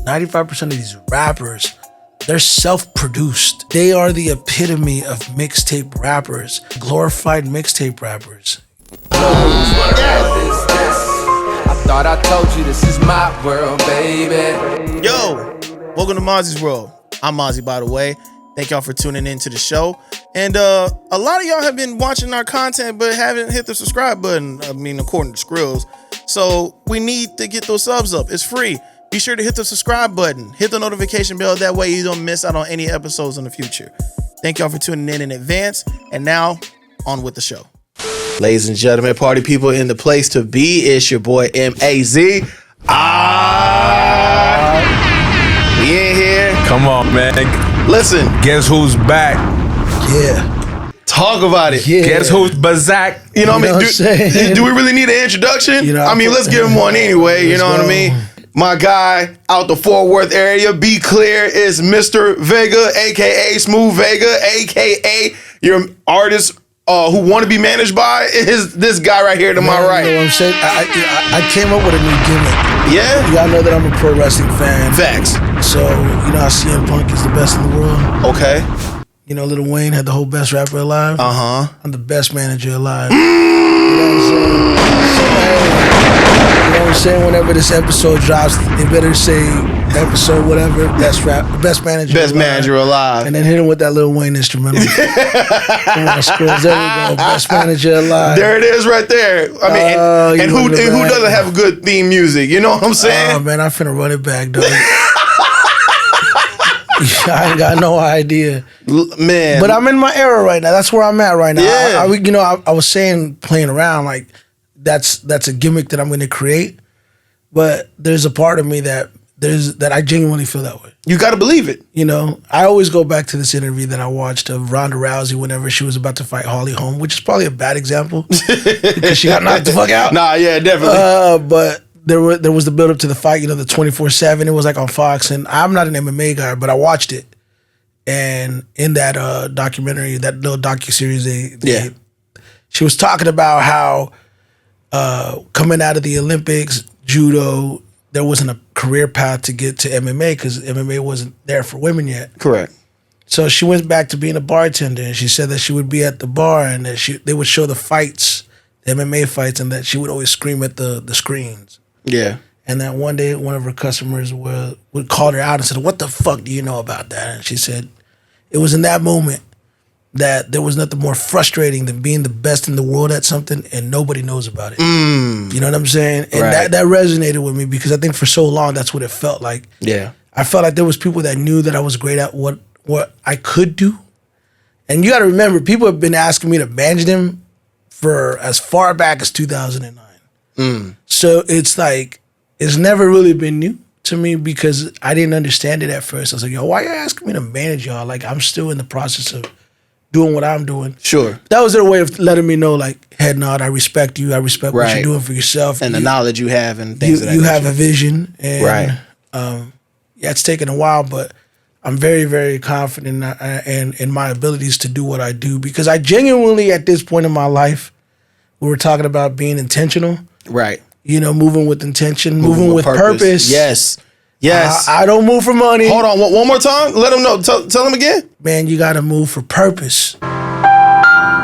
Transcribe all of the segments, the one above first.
95% of these rappers, they're self-produced. They are the epitome of mixtape rappers, glorified mixtape rappers. I thought I told you this is my world, baby. Yo, welcome to Mozzie's World. I'm Mozzie, by the way. Thank y'all for tuning in to the show. And a lot of y'all have been watching our content but haven't hit the subscribe button, according to Skrills. So we need to get those subs up. It's free. Be sure to hit the subscribe button. Hit the notification bell. That way you don't miss out on any episodes in the future. Thank y'all for tuning in advance. And now, on with the show. Ladies and gentlemen, party people in the place to be. It's your boy M-A-Z. We in here. Come on, man. Listen. Guess who's back? Yeah. Talk about it. Yeah. Guess who's Bazak? You know what I mean? Do we really need an introduction? Let's give him one anyway. You know what I mean? My guy out the Fort Worth area, be clear, is Mr. Vega, a.k.a. Smooth Vega, a.k.a. your artist who want to be managed by is this guy right here to my right. You know what I'm saying? I came up with a new gimmick. Yeah? Y'all know that I'm a pro wrestling fan. Facts. So, CM Punk is the best in the world. Okay. Lil Wayne had the whole best rapper alive. Uh-huh. I'm the best manager alive. You know what I'm saying? You know what I'm saying? Whenever this episode drops, they better say episode whatever, best manager alive. And then hit him with that Lil Wayne instrumental. There we go. Best manager alive. There it is right there. And who doesn't have good theme music? You know what I'm saying? Oh, man, I'm finna run it back, dog. I ain't got no idea, man. But I'm in my era right now. That's where I'm at right now. Yeah. I was saying, playing around, like that's a gimmick that I'm going to create. But there's a part of me that I genuinely feel that way. You got to believe it. I always go back to this interview that I watched of Ronda Rousey whenever she was about to fight Holly Holm, which is probably a bad example because she got knocked the fuck out. Nah, yeah, definitely. But there was the build up to the fight, the 24/7. It was like on Fox, and I'm not an MMA guy, but I watched it. And in that documentary, that little docuseries, she was talking about how coming out of the Olympics, judo, there wasn't a career path to get to MMA because MMA wasn't there for women yet. Correct. So she went back to being a bartender, and she said that she would be at the bar and that they would show the fights, the MMA fights, and that she would always scream at the screens. Yeah. And then one day, one of her customers would call her out and said, "What the fuck do you know about that?" And she said, it was in that moment that there was nothing more frustrating than being the best in the world at something and nobody knows about it. You know what I'm saying? And right. that resonated with me because I think for so long, that's what it felt like. Yeah. I felt like there was people that knew that I was great at what I could do. And you got to remember, people have been asking me to manage them for as far back as 2009. So it's like, it's never really been new to me because I didn't understand it at first. I was like, yo, why are you asking me to manage y'all? Like, I'm still in the process of doing what I'm doing. Sure. That was their way of letting me know, like, head nod, I respect you. I respect what you're doing for yourself. And the knowledge you have and things of that You nature. have a vision. And, right. It's taken a while, but I'm very, very confident in my abilities to do what I do because I genuinely, at this point in my life, we were talking about being intentional. Right. Moving with intention, moving with purpose. Yes. I don't move for money. Hold on, one more time. Let them know. Tell them again. Man, you got to move for purpose. Not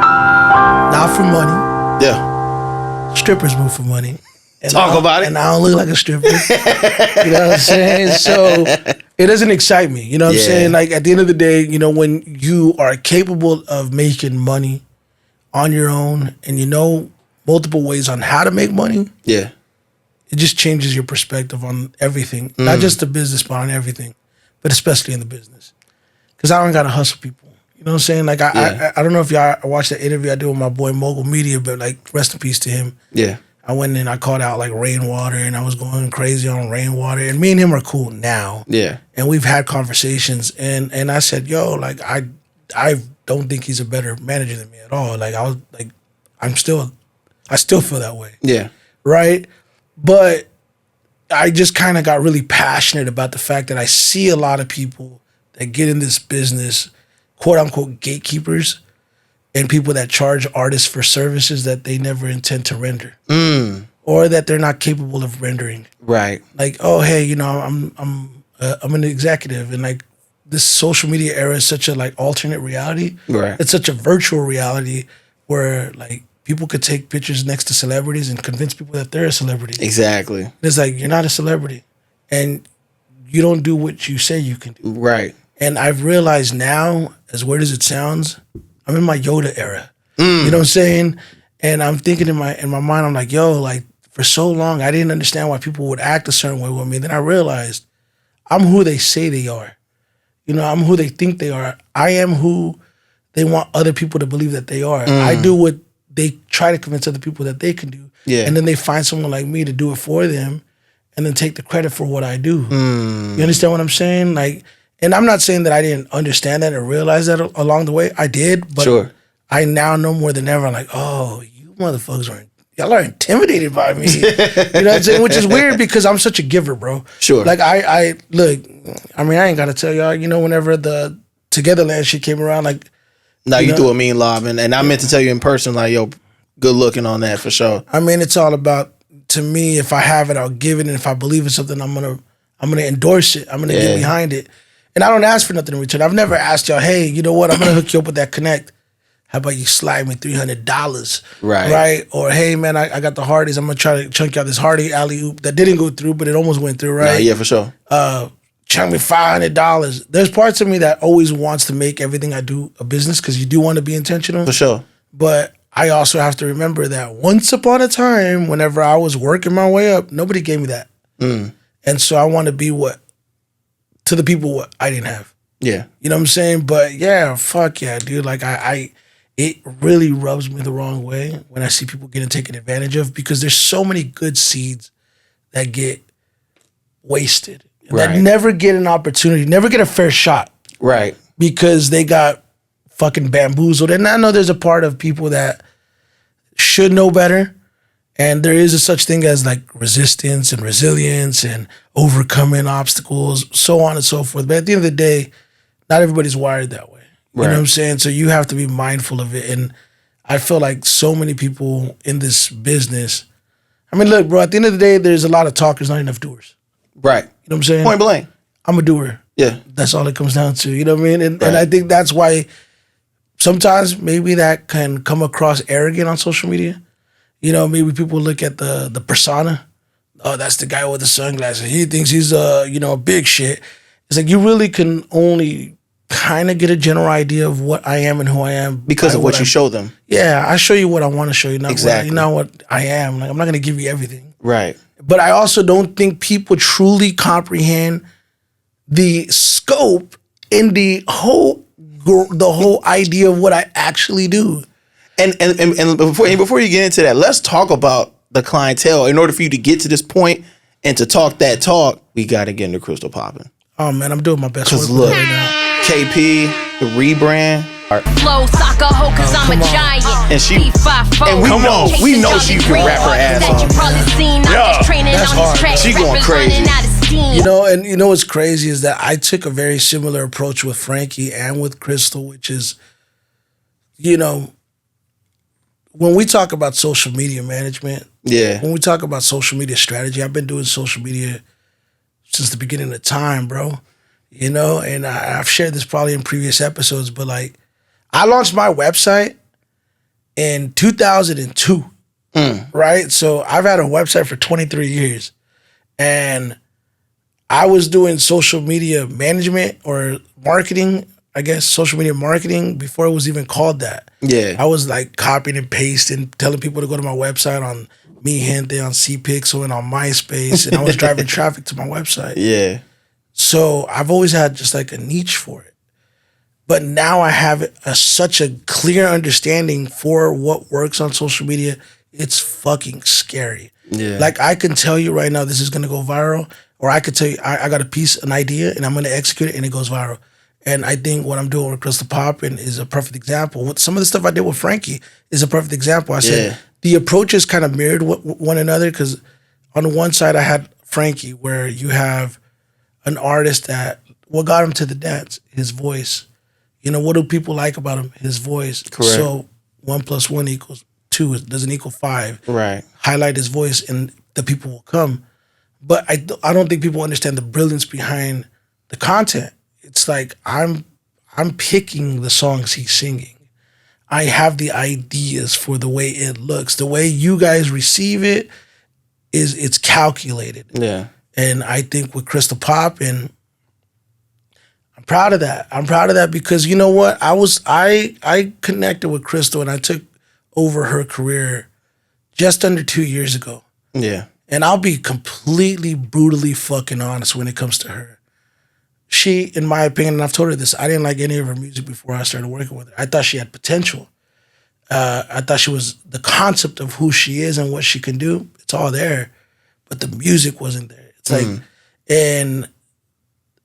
for money. Yeah. Strippers move for money. And Talk about it. And I don't look like a stripper. You know what I'm saying? So it doesn't excite me. You know what I'm saying? Like at the end of the day, when you are capable of making money on your own and multiple ways on how to make money. Yeah. It just changes your perspective on everything. Not just the business, but on everything. But especially in the business. Because I don't got to hustle people. You know what I'm saying? Like, I don't know if y'all watched that interview I did with my boy Mogul Media, but like, rest in peace to him. Yeah. I went in and I called out like Rainwater and I was going crazy on Rainwater. And me and him are cool now. Yeah. And we've had conversations. And I said, yo, like, I don't think he's a better manager than me at all. Like, I still feel that way. Yeah. Right? But I just kind of got really passionate about the fact that I see a lot of people that get in this business, quote unquote gatekeepers, and people that charge artists for services that they never intend to render. Or that they're not capable of rendering. Right. Like, oh, hey, I'm I'm an executive, and like this social media era is such a like alternate reality. Right. It's such a virtual reality where like people could take pictures next to celebrities and convince people that they're a celebrity. Exactly. And it's like, you're not a celebrity, and you don't do what you say you can do. Right. And I've realized now, as weird as it sounds, I'm in my Yoda era. You know what I'm saying? And I'm thinking in my mind, I'm like, yo, like for so long, I didn't understand why people would act a certain way with me. Then I realized I'm who they say they are. You know, I'm who they think they are. I am who they want other people to believe that they are. I do what they try to convince other people that they can do. Yeah. And then they find someone like me to do it for them and then take the credit for what I do. You understand what I'm saying? Like, and I'm not saying that I didn't understand that or realize that along the way. I did, but Sure. I now know more than ever. I'm like, oh, you motherfuckers y'all are intimidated by me. You know what I'm saying? Which is weird because I'm such a giver, bro. Sure. Like I look, I mean, I ain't gotta tell y'all, you know, whenever the Togetherland shit came around, like No, you know? threw a mean lob, and I meant to tell you in person, like, yo, good looking on that for sure. I mean, it's all about, to me, if I have it, I'll give it, and if I believe in something, I'm gonna endorse it. I'm gonna get behind it. And I don't ask for nothing in return. I've never asked y'all, hey, you know what? I'm gonna hook you up with that connect. How about you slide me $300? Right. Right? Or hey man, I got the Hardys. I'm gonna try to chunk out this Hardy alley oop that didn't go through, but it almost went through, right? Yeah, for sure. Chunk me $500. There's parts of me that always wants to make everything I do a business because you do want to be intentional. For sure. But I also have to remember that once upon a time, whenever I was working my way up, nobody gave me that. And so I want to be to the people what I didn't have. Yeah. You know what I'm saying? But yeah, fuck yeah, dude. Like it really rubs me the wrong way when I see people getting taken advantage of because there's so many good seeds that get wasted. Right. That never get an opportunity, never get a fair shot Right. because they got fucking bamboozled. And I know there's a part of people that should know better. And there is a such thing as like resistance and resilience and overcoming obstacles, so on and so forth. But at the end of the day, not everybody's wired that way. You know what I'm saying? So you have to be mindful of it. And I feel like so many people in this business, I mean, look, bro, at the end of the day, there's a lot of talkers, not enough doers. Right. You know what I'm saying? Point blank. I'm a doer. Yeah. That's all it comes down to. You know what I mean? And I think that's why sometimes maybe that can come across arrogant on social media. You know, maybe people look at the persona. Oh, that's the guy with the sunglasses. He thinks he's a big shit. It's like you really can only kind of get a general idea of what I am and who I am Because of what you show them. Yeah, I show you what I want to show you, not Exactly. what I am. Like I'm not gonna give you everything. Right. But I also don't think people truly comprehend the scope and the whole idea of what I actually do. And before you get into that, let's talk about the clientele. In order for you to get to this point and to talk that talk, we got to get into Crystal popping. Oh man, I'm doing my best work Because with look, it right now. KP, the rebrand, Flow soccer hoe cause I'm a giant. and we know she can rap her ass off. That's hard. She going crazy. You know, and you know what's crazy is that I took a very similar approach with Frankie and with Crystal, which is, you know, when we talk about social media management, when we talk about social media strategy, I've been doing social media since the beginning of time, bro. You know, and I've shared this probably in previous episodes, but like, I launched my website in 2002, right? So I've had a website for 23 years. And I was doing social media management or marketing, I guess, social media marketing before it was even called that. Yeah. I was like copying and pasting, telling people to go to my website on Mi Gente, on CPixel, and on MySpace. And I was driving traffic to my website. Yeah. So I've always had just like a niche for it. But now I have such a clear understanding for what works on social media. It's fucking scary. Yeah. Like I can tell you right now, this is going to go viral. Or I could tell you, I got an idea, and I'm going to execute it, and it goes viral. And I think what I'm doing with Crystal Poppin is a perfect example. What some of the stuff I did with Frankie is a perfect example. I said the approaches kind of mirrored one another because on the one side I had Frankie, where you have an artist that what got him to the dance, his voice. You know, what do people like about him? His voice. Correct. So 1 + 1 = 2. It doesn't equal 5. Right. Highlight his voice, and the people will come. But I don't think people understand the brilliance behind the content. It's like I'm picking the songs he's singing. I have the ideas for the way it looks. The way you guys receive it's calculated. Yeah. And I think with Crystal Pop, and I'm proud of that. I'm proud of that because you know what? I connected with Crystal and I took over her career just under 2 years ago. Yeah. And I'll be completely brutally fucking honest when it comes to her. She, in my opinion, and I've told her this, I didn't like any of her music before I started working with her. I thought she had potential. I thought she was the concept of who she is and what she can do. It's all there, but the music wasn't there. It's like, and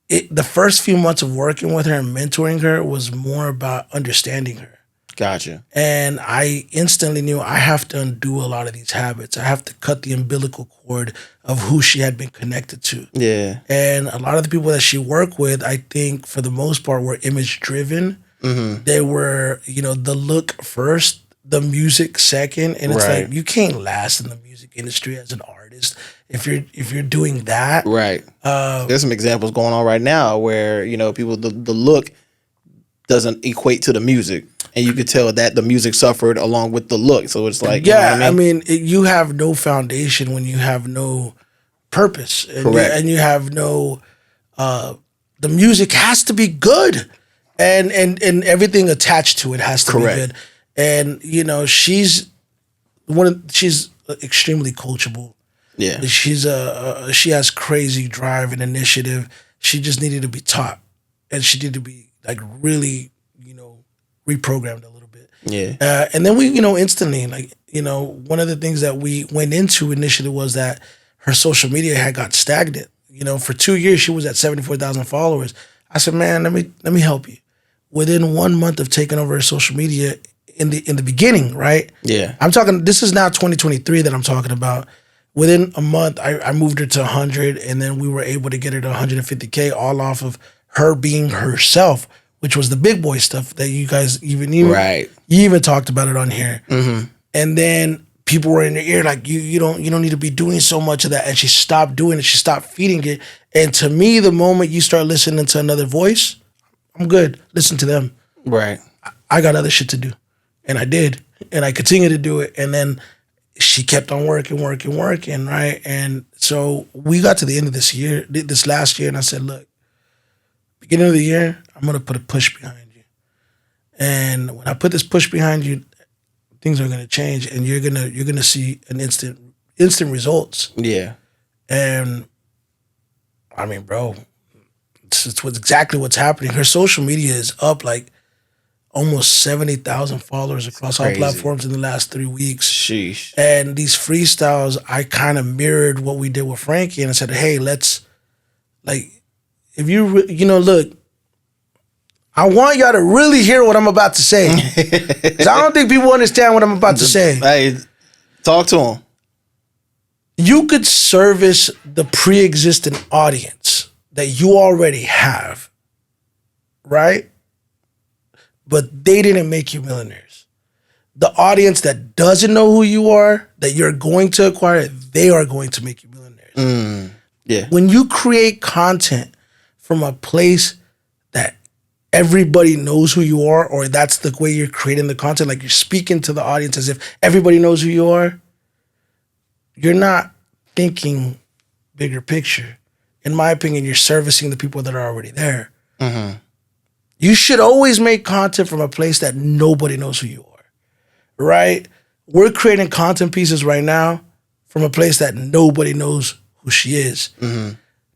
the first few months of working with her and mentoring her was more about understanding her. Gotcha. And I instantly knew I have to undo a lot of these habits. I have to cut the umbilical cord of who she had been connected to. Yeah. And a lot of the people that she worked with, I think for the most part, were image driven. They were, the look first, the music second. And it's Right. like, you can't last in the music industry as an artist if you're doing that. Right. There's some examples going on right now where, people, the look doesn't equate to the music. And you could tell that the music suffered along with the look. So it's like, Yeah, you know what I mean? you have no foundation when you have no purpose. And Correct. and you have no, the music has to be good. And everything attached to it has to Correct. be good. And, she's extremely coachable. Yeah. She has crazy drive and initiative. She just needed to be taught. And she needed to be like really, reprogrammed a little bit. Yeah. And then we, instantly, one of the things that we went into initially was that her social media had got stagnant. For 2 years, she was at 74,000 followers. I said, man, let me help you. Within 1 month of taking over her social media in the beginning, right? Yeah. I'm talking, this is now 2023 that I'm talking about. Within a month, I moved her to 100, and then we were able to get her to 150K all off of her being herself, which was the big boy stuff that you guys Right. you even talked about it on here. And then people were in her ear like, you don't need to be doing so much of that. And she stopped doing it. She stopped feeding it. And to me, the moment you start listening to another voice, I'm good. Listen to them. Right. I got other shit to do. And I did. And I continue to do it. And then she kept on working, right? And so we got to the end of this last year, and I said, look, beginning of the year, I'm going to put a push behind you. And when I put this push behind you, things are going to change, and you're going to see an instant results. Yeah. And I mean, bro, it's exactly what's happening. Her social media is up like almost 70,000 followers across all crazy. platforms in the last 3 weeks. Sheesh. And these freestyles, I kind of mirrored what we did with Frankie, and I said, hey, let's, like, if look, I want y'all to really hear what I'm about to say. 'Cause I don't think people understand what I'm about to say. Hey, talk to him. You could service the pre-existing audience that you already have, right? But they didn't make you millionaires. The audience that doesn't know who you are, that you're going to acquire, they are going to make you millionaires. Yeah. When you create content from a place that everybody knows who you are, or that's the way you're creating the content, like you're speaking to the audience as if everybody knows who you are, you're not thinking bigger picture. In my opinion, you're servicing the people that are already there. You should always make content from a place that nobody knows who you are, right? We're creating content pieces right now from a place that nobody knows who she is.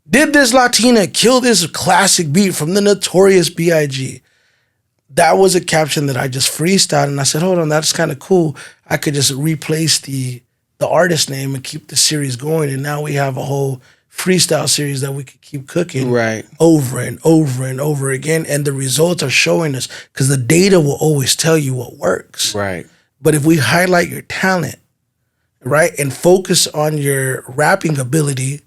Did this Latina kill this classic beat from the Notorious B.I.G.? That was a caption that I just freestyled, and I said, hold on, that's kind of cool. I could just replace the artist name and keep the series going, and now we have a whole freestyle series that we could keep cooking Right. over and over and over again, and the results are showing us, because the data will always tell you what works. Right. But if we highlight your talent, right, and focus on your rapping ability,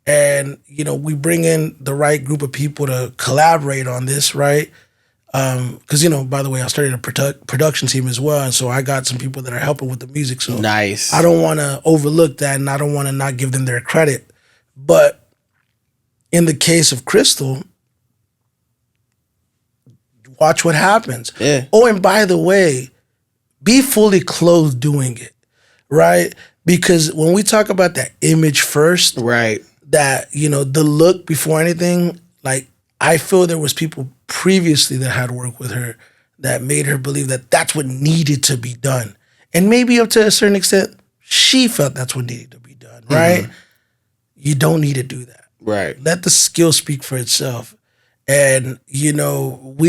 and we bring in the right group of people to collaborate on this, right? Because by the way, I started a production team as well, and so I got some people that are helping with the music. So Nice. I don't want to overlook that, and I don't want to not give them their credit. But in the case of Crystal, watch what happens. Yeah. Oh, and by the way, be fully clothed doing it, right? Because when we talk about that image first, Right. that, the look before anything, like, I feel there was people previously that had worked with her that made her believe that that's what needed to be done. And maybe up to a certain extent, she felt that's what needed to be done, right? You don't need to do that. Right. Let the skill speak for itself. And, we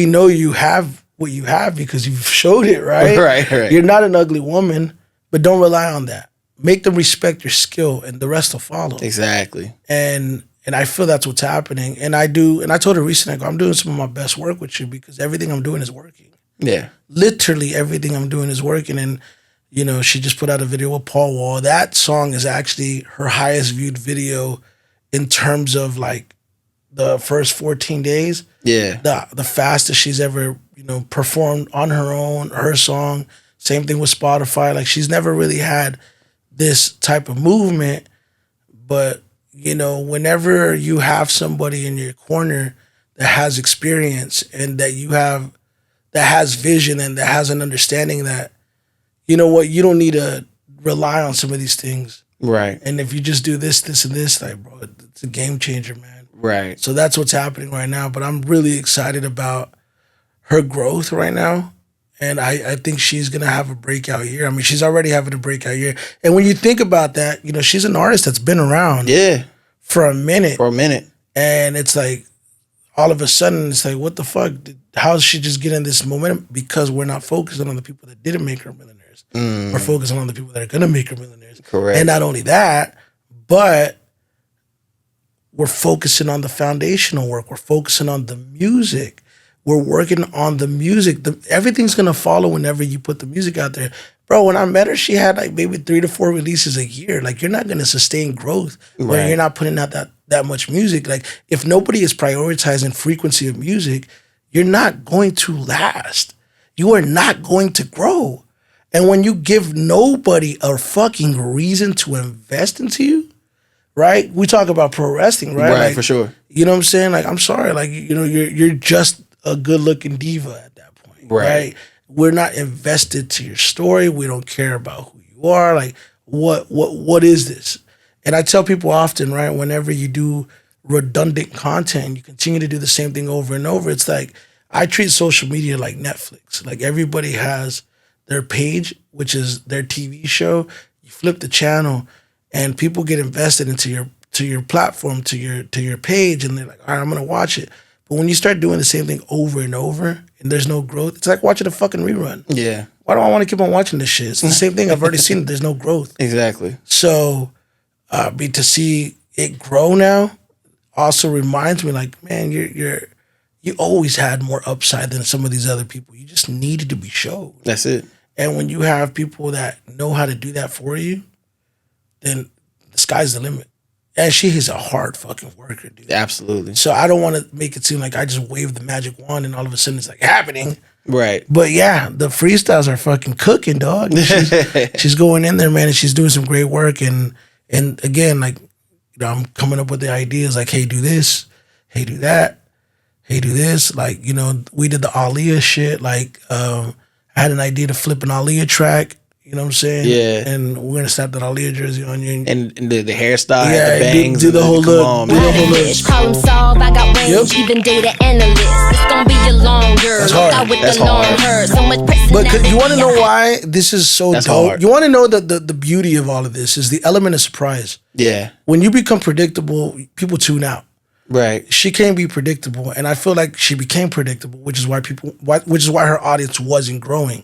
know you have what you have because you've showed it, right? Right. You're not an ugly woman, but don't rely on that. Make them respect your skill and the rest will follow. Exactly. And I feel that's what's happening. And I told her recently, I go, I'm doing some of my best work with you because everything I'm doing is working. Yeah. Literally everything I'm doing is working. And, she just put out a video with Paul Wall. That song is actually her highest viewed video in terms of like the first 14 days. Yeah. The fastest she's ever, performed on her own, her song. Same thing with Spotify. Like she's never really had this type of movement. But, whenever you have somebody in your corner that has experience and that has vision and that has an understanding that, you know what, you don't need to rely on some of these things. Right. And if you just do this, and this, like, bro, it's a game changer, man. Right. So that's what's happening right now. But I'm really excited about her growth right now. And I think she's going to have a breakout year. I mean, she's already having a breakout year. And when you think about that, she's an artist that's been around for a minute. And it's like, all of a sudden, it's like, what the fuck? How's she just getting this momentum? Because we're not focusing on the people that didn't make her millionaires. We're focusing on the people that are going to make her millionaires. Correct. And not only that, but we're focusing on the foundational work. We're focusing on the music. We're working on the music. Everything's going to follow whenever you put the music out there. Bro, when I met her, she had like maybe 3 to 4 releases a year. Like, you're not going to sustain growth when you're not putting out that much music. Like, if nobody is prioritizing frequency of music, you're not going to last. You are not going to grow. And when you give nobody a fucking reason to invest into you, right? We talk about pro wrestling, right? Right, Like, for sure. You know what I'm saying? Like, I'm sorry. Like, you're just a good-looking diva at that point, right? We're not invested to your story. We don't care about who you are. Like, what is this? And I tell people often, right, whenever you do redundant content and you continue to do the same thing over and over, it's like, I treat social media like Netflix. Like, everybody has their page, which is their TV show. You flip the channel and people get invested into your platform, to your page, and they're like, all right, I'm gonna watch it. But when you start doing the same thing over and over and there's no growth, it's like watching a fucking rerun. Yeah. Why do I want to keep on watching this shit? It's the same thing. I've already seen it. There's no growth. Exactly. So to see it grow now also reminds me, like, man, you always had more upside than some of these other people. You just needed to be showed. That's it. And when you have people that know how to do that for you, then the sky's the limit. And she is a hard fucking worker, dude. Absolutely. So I don't want to make it seem like I just waved the magic wand and all of a sudden it's like happening. Right. But yeah, the freestyles are fucking cooking, dog. She's going in there, man, and she's doing some great work. And again, like, I'm coming up with the ideas like, hey, do this, hey, do that, hey, do this. Like, we did the Aaliyah shit. Like, I had an idea to flip an Aaliyah track. You know what I'm saying? Yeah. And we're gonna slap that Aaliyah jersey on you. And the hairstyle, Yeah, the bangs, do the whole come look. on, Do the man. whole look. Problem solved, I got range, even data analyst. It's gonna be a longer. That's hard. Out with That's the long hard. hair. So much But personality. you want to know why this is so That's dope? hard. You want to know that the beauty of all of this is the element of surprise. Yeah. When you become predictable, people tune out. Right. She can't be predictable, and I feel like she became predictable, which is why her audience wasn't growing.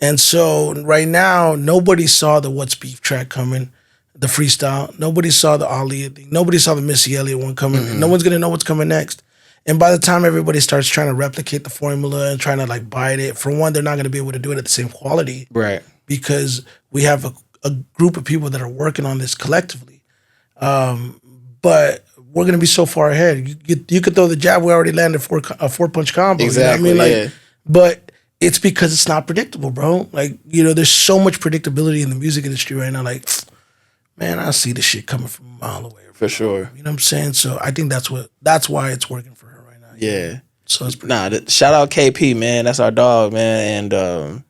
And so right now, nobody saw the What's Beef track coming, the freestyle. Nobody saw the Aaliyah thing. Nobody saw the Missy Elliott one coming. Mm-hmm. No one's gonna know what's coming next. And by the time everybody starts trying to replicate the formula and trying to like bite it, for one, they're not gonna be able to do it at the same quality. Right. Because we have a group of people that are working on this collectively. But we're gonna be so far ahead. You could throw the jab. We already landed a 4-punch combo. Exactly. You know what I mean? Yeah. But it's because it's not predictable, bro. Like, there's so much predictability in the music industry right now. Like, man, I see the shit coming from a mile away. For sure. You know what I'm saying? So I think that's why it's working for her right now. Yeah. So it's pretty Shout out KP, man. That's our dog, man. And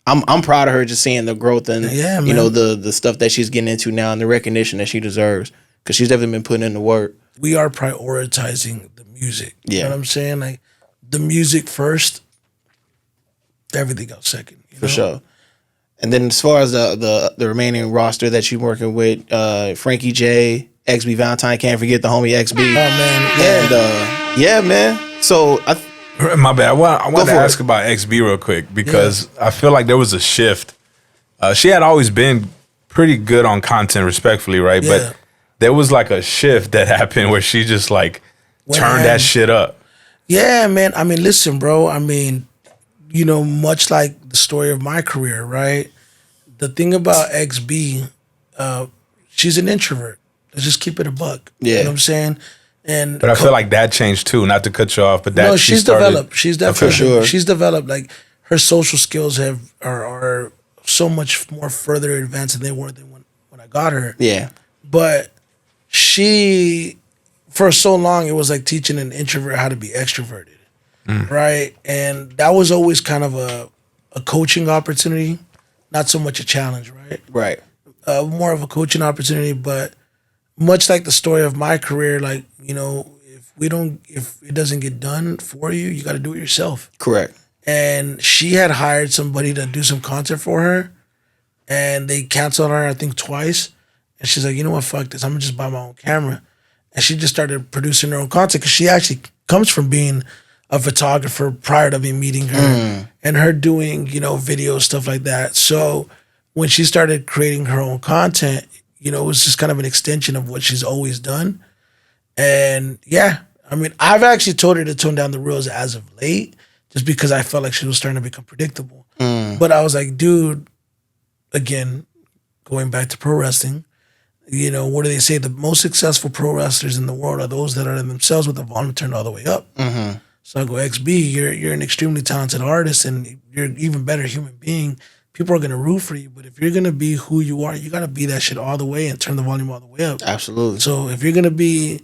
I'm proud of her just seeing the growth and man. you know the stuff that she's getting into now and the recognition that she deserves because she's definitely been putting in the work. We are prioritizing the music. You Yeah. know what I'm saying? Like the music first, everything else second. You For know? sure. And then as far as the remaining roster that you're working with, Frankie J, XB Valentine, can't forget the homie XB. Oh man, yeah. And yeah, man. So My bad. I want to for ask about XB real quick because I feel like there was a shift. She had always been pretty good on content, respectfully, right? Yeah. But there was like a shift that happened where she just like Went turned ham. that shit up. Yeah, man. I mean, listen, bro. I mean, you know, much like the story of my career, right? The thing about XB, she's an introvert. Let's just keep it a buck. Yeah. You know what I'm saying? And But I feel like that changed too. Not to cut you off, but that no, she she's started- developed. She's definitely sure. she's developed. Like her social skills are so much more further advanced than they were than when I got her. yeah, But she, for so long, it was like teaching an introvert how to be extroverted, right? And that was always kind of a coaching opportunity, not so much a challenge, right? right. More of a coaching opportunity, but much like the story of my career, like, you know, if it doesn't get done for you, you got to do it yourself. Correct. And she had hired somebody to do some content for her, and they canceled her, I think, twice. And she's like, you know what, fuck this. I'm gonna just buy my own camera. And she just started producing her own content because she actually comes from being a photographer prior to me meeting her and her doing, you know, video, stuff like that. So when she started creating her own content, you know, it was just kind of an extension of what she's always done. And yeah, I mean, I've actually told her to tone down the reels as of late just because I felt like she was starting to become predictable. But I was like, dude, again, going back to pro wrestling, you know, what do they say? The most successful pro wrestlers in the world are those that are themselves with the volume turned all the way up. So I go, XB, you're an extremely talented artist and you're an even better human being. People are gonna root for you, but if you're gonna be who you are, you gotta be that shit all the way and turn the volume all the way up. Absolutely. So if you're gonna be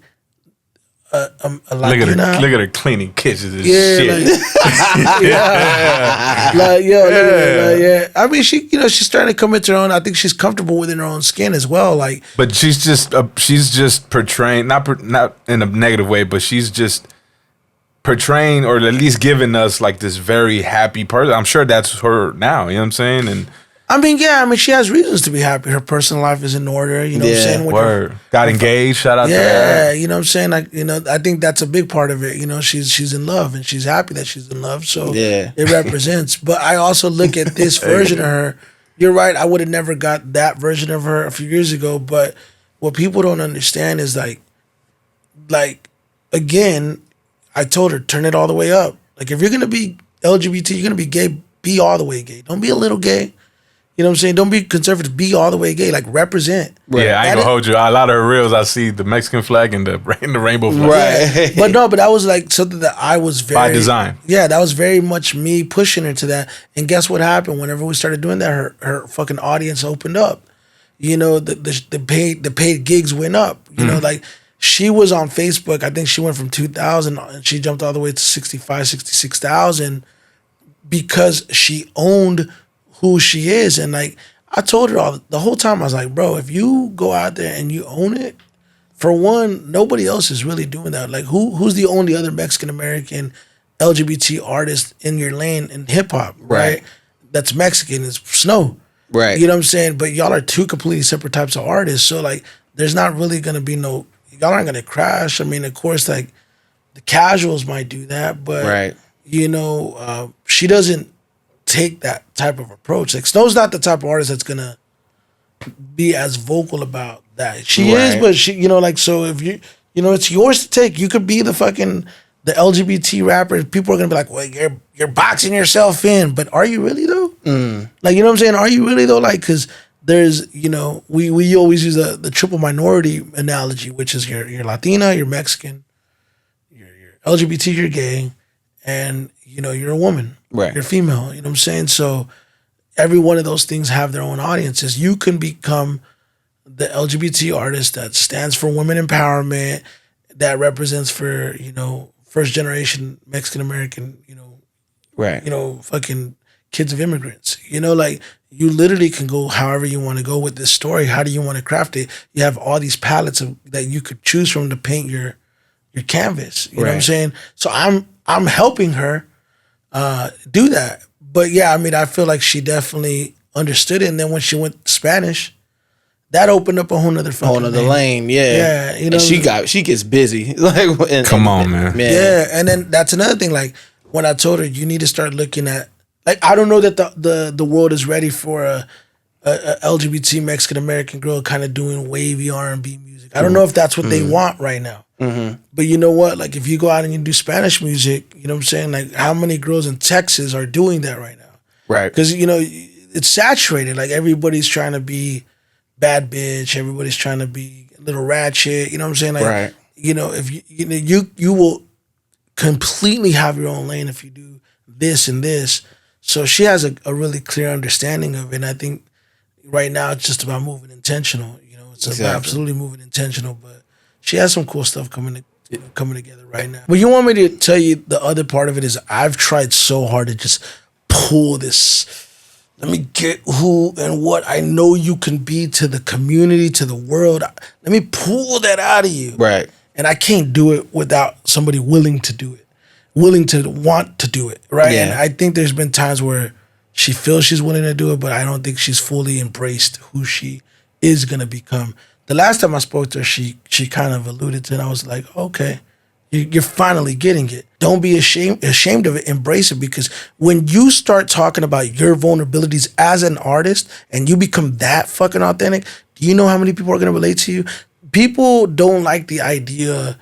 a Latina, Look at her cleaning kitchens and yeah, shit. like, yo, look at that, like, yeah. I mean, she's starting to come into her own. I think she's comfortable within her own skin as well. Like, But she's just portraying not in a negative way, but she's just portraying or at least giving us like this very happy person. I'm sure that's her now. You know what I'm saying? And I mean, yeah, I mean, she has reasons to be happy. Her personal life is in order. You know what I'm Yeah, saying? With her- word got engaged. Shout out to yeah, her. you know what I'm saying? Like, you know, I think that's a big part of it. You know, she's in love and she's happy that she's in love. So Yeah. it represents. But I also look at this version of her. You're right. I would have never got that version of her a few years ago. But what people don't understand is like again, I told her, turn it all the way up. Like, if you're gonna be LGBT, you're gonna be gay, be all the way gay. Don't be a little gay. You know what I'm saying? Don't be conservative. Be all the way gay. Like, represent. Yeah, I ain't That gonna is- hold you. A lot of her reels, I see the Mexican flag and the rainbow flag. Right. But no, but that was like something that I was very By design. Yeah, that was very much me pushing her to that. And guess what happened? Whenever we started doing that, her fucking audience opened up. You know, the paid gigs went up. You know, like she was on Facebook. I think she went from 2,000 and she jumped all the way to 65, 66,000 because she owned who she is. And like I told her the whole time, I was like, bro, if you go out there and you own it, for one, nobody else is really doing that. Like, who's the only other Mexican American LGBT artist in your lane in hip hop, right? That's Mexican. It's Snow, Right. You know what I'm saying? But y'all are two completely separate types of artists. So like, there's not really gonna be y'all aren't gonna crash. I mean, of course, like the casuals might do that, but Right. you know, she doesn't take that type of approach. Like, Snow's not the type of artist that's gonna be as vocal about that. She is, Right. but she, you know, like, so if you know, it's yours to take. You could be the LGBT rapper. People are gonna be like, well, you're boxing yourself in, but are you really though? Like, you know what I'm saying? Are you really though? Like, because there's, you know, we always use the triple minority analogy, which is you're Latina, you're Mexican, you're LGBT, you're gay, and you know, you're a woman, Right. You're female. You know what I'm saying? So every one of those things have their own audiences. You can become the LGBT artist that stands for women empowerment, that represents for, first generation Mexican American, Right. Fucking kids of immigrants. Like you literally can go however you want to go with this story. How do you want to craft it? You have all these palettes that you could choose from to paint your canvas. You know what I'm Right. saying? So I'm helping her do that. But yeah, I mean, I feel like she definitely understood it. And then when she went Spanish, that opened up a whole nother fucking whole nother lane, Yeah, And she gets busy. Like, Come on, man. Yeah, and then that's another thing. Like when I told her, you need to start looking at. Like I don't know that the world is ready for a LGBT Mexican American girl kind of doing wavy R&B music. I don't know if that's what they want right now. But you know what? Like if you go out and you do Spanish music, you know what I'm saying? Like how many girls in Texas are doing that right now? Right. Because it's saturated. Like everybody's trying to be bad bitch. Everybody's trying to be a little ratchet. You know what I'm saying? Like, Right. If you will completely have your own lane if you do this and this. So she has a really clear understanding of it. And I think right now it's just about moving intentional. It's about absolutely moving intentional. But she has some cool stuff coming together right now. But you want me to tell you the other part of it is I've tried so hard to just pull this. Let me get who and what I know you can be to the community, to the world. Let me pull that out of you. Right. And I can't do it without somebody willing to do it, willing to want to do it, right? Yeah. And I think there's been times where she feels she's willing to do it, but I don't think she's fully embraced who she is going to become. The last time I spoke to her, she kind of alluded to it, and I was like, okay, you're finally getting it. Don't be ashamed of it. Embrace it, because when you start talking about your vulnerabilities as an artist and you become that fucking authentic, do you know how many people are going to relate to you? People don't like the idea,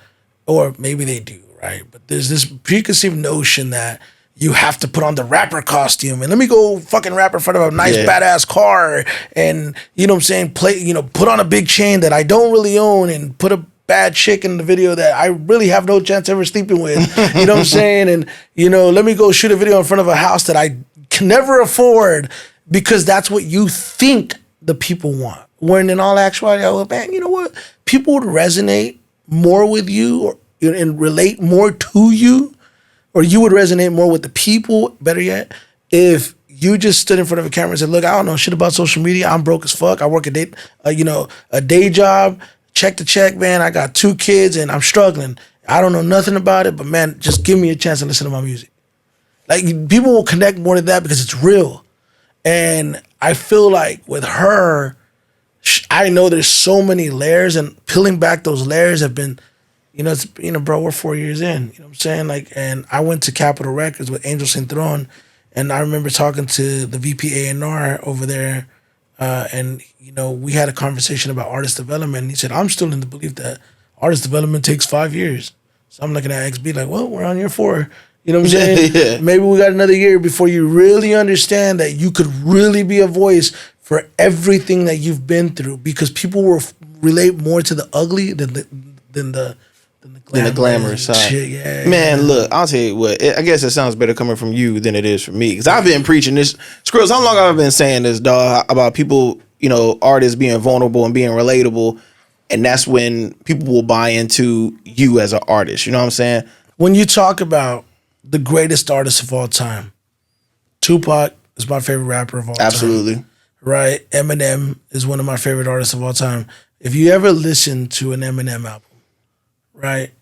or maybe they do, right? But there's this preconceived notion that you have to put on the rapper costume and let me go fucking rap in front of a nice badass car and, you know what I'm saying, put on a big chain that I don't really own and put a bad chick in the video that I really have no chance ever sleeping with. You know what I'm saying? And, let me go shoot a video in front of a house that I can never afford because that's what you think the people want. When in all actuality, I go, man, you know what? People would resonate more with you and relate more to you, or you would resonate more with the people, better yet, if you just stood in front of a camera and said, look, I don't know shit about social media. I'm broke as fuck. I work a day job, check to check, man. I got 2 kids and I'm struggling. I don't know nothing about it, but man, just give me a chance to listen to my music. Like people will connect more to that because it's real. And I feel like with her, I know there's so many layers, and peeling back those layers have been, bro, we're 4 years in, you know what I'm saying? Like, and I went to Capitol Records with Angel Cintron, and I remember talking to the VP A&R over there, and, we had a conversation about artist development, and he said, I'm still in the belief that artist development takes 5 years. So I'm looking at XB like, well, we're on year 4. You know what I'm saying? Yeah. Maybe we got another year before you really understand that you could really be a voice for everything that you've been through, because people will relate more to the ugly than the glamorous side. Shit, yeah. Man, look, I'll tell you what. I guess it sounds better coming from you than it is from me, because I've been preaching this. Skrills, how long have I been saying this, dog, about people, artists being vulnerable and being relatable, and that's when people will buy into you as an artist. You know what I'm saying? When you talk about the greatest artist of all time, Tupac is my favorite rapper of all time. Absolutely. Right? Eminem is one of my favorite artists of all time. If you ever listen to an Eminem album, right?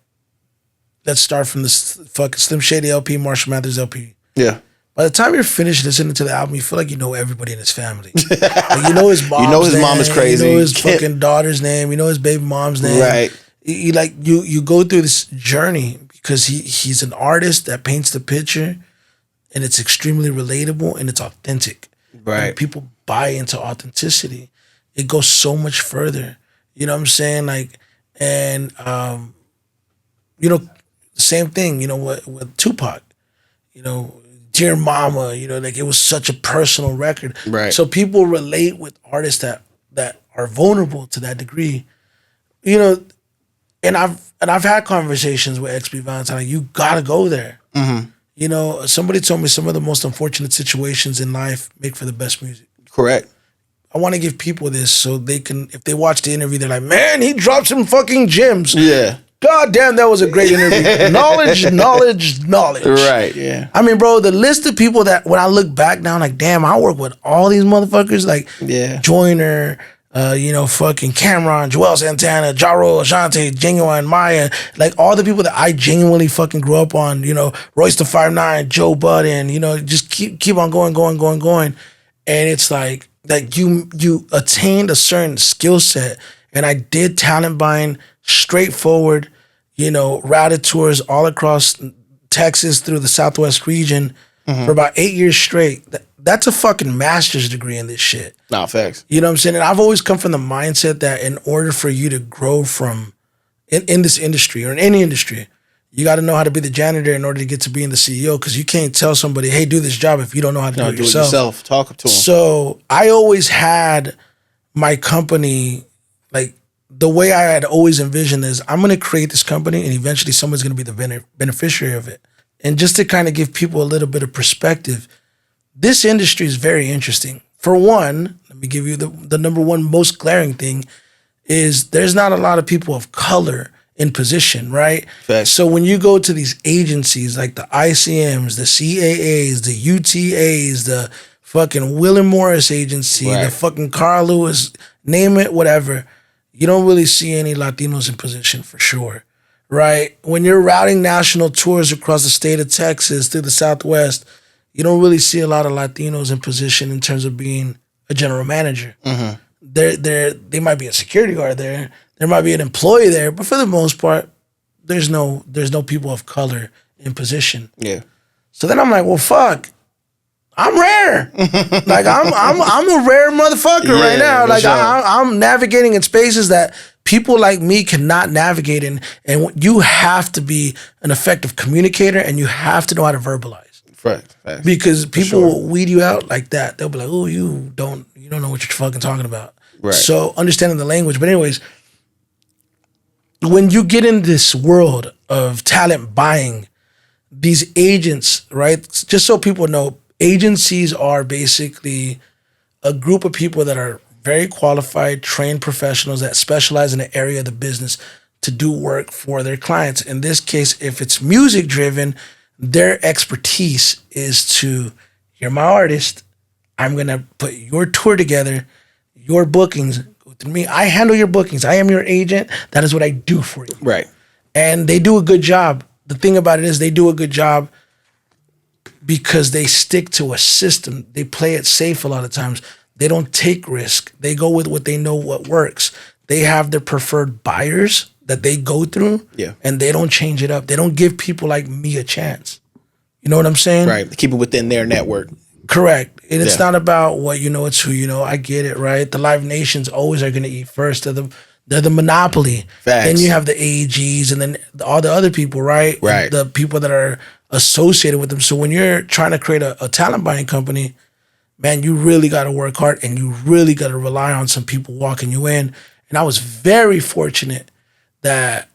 Let's start from this fucking Slim Shady LP, Marshall Mathers LP. Yeah. By the time you're finished listening to the album, you feel like you know everybody in his family. Like, you know his mom's You know his name, mom is crazy. You know his fucking daughter's name. You know his baby mom's name. Right. You go through this journey because he's an artist that paints the picture, and it's extremely relatable and it's authentic. Right. When people buy into authenticity, it goes so much further. You know what I'm saying? Like, and same thing. With Tupac. Dear Mama. Like it was such a personal record. Right. So people relate with artists that are vulnerable to that degree. And I've had conversations with XB Valentine. Like, you gotta go there. Mm-hmm. Somebody told me some of the most unfortunate situations in life make for the best music. Correct. I want to give people this so they can, if they watch the interview, they're like, man, he dropped some fucking gems. Yeah. God damn, that was a great interview. knowledge. Right. Yeah. I mean, bro, the list of people that when I look back now, like, damn, I work with all these motherfuckers, like Joyner, fucking Cameron, Joel Santana, Jaro, Ashante, Genuine, Maya, like all the people that I genuinely fucking grew up on, Royce the 5'9", Joe Budden, just keep on going. And it's like you attained a certain skill set. And I did talent buying straightforward, routed tours all across Texas through the Southwest region for about 8 years straight. That's a fucking master's degree in this shit. Nah, facts. You know what I'm saying? And I've always come from the mindset that in order for you to grow in this industry or in any industry, you got to know how to be the janitor in order to get to being the CEO, because you can't tell somebody, hey, do this job if you don't know how to do it yourself. Talk to them. So I always had my company, like the way I had always envisioned is I'm going to create this company and eventually someone's going to be the beneficiary of it. And just to kind of give people a little bit of perspective, this industry is very interesting. For one, let me give you the number one most glaring thing is there's not a lot of people of color in position, right? Facts. So when you go to these agencies like the ICMs, the CAAs, the UTAs, the fucking William Morris agency, the fucking Carl Lewis, name it, whatever, you don't really see any Latinos in position for sure, right? When you're routing national tours across the state of Texas through the Southwest, you don't really see a lot of Latinos in position in terms of being a general manager. They might be a security guard there. There might be an employee there, but for the most part, there's no people of color in position. Yeah. So then I'm like, well, fuck, I'm rare. Like I'm a rare motherfucker right now. Like sure. I'm navigating in spaces that people like me cannot navigate in, and you have to be an effective communicator, and you have to know how to verbalize. Facts. Because people will weed you out like that. They'll be like, oh, you don't know what you're fucking talking about. Right. So understanding the language. But anyways, when you get in this world of talent buying, these agents, right? Just so people know, agencies are basically a group of people that are very qualified, trained professionals that specialize in an area of the business to do work for their clients. In this case, if it's music driven, their expertise is to, you're my artist, I'm going to put your tour together, your bookings go through me. I handle your bookings. I am your agent. That is what I do for you. Right. And they do a good job. The thing about it is they do a good job because they stick to a system. They play it safe a lot of times. They don't take risk. They go with what they know what works. They have their preferred buyers that they go through, and they don't change it up. They don't give people like me a chance. You know what I'm saying? Right. Keep it within their network. Correct. And it's not about what you know, it's who you know. I get it, right? The Live Nations always are going to eat first. They're the monopoly. Facts. Then you have the AGs and then all the other people, right? Right. The people that are associated with them. So when you're trying to create a talent buying company, man, you really got to work hard and you really got to rely on some people walking you in. And I was very fortunate that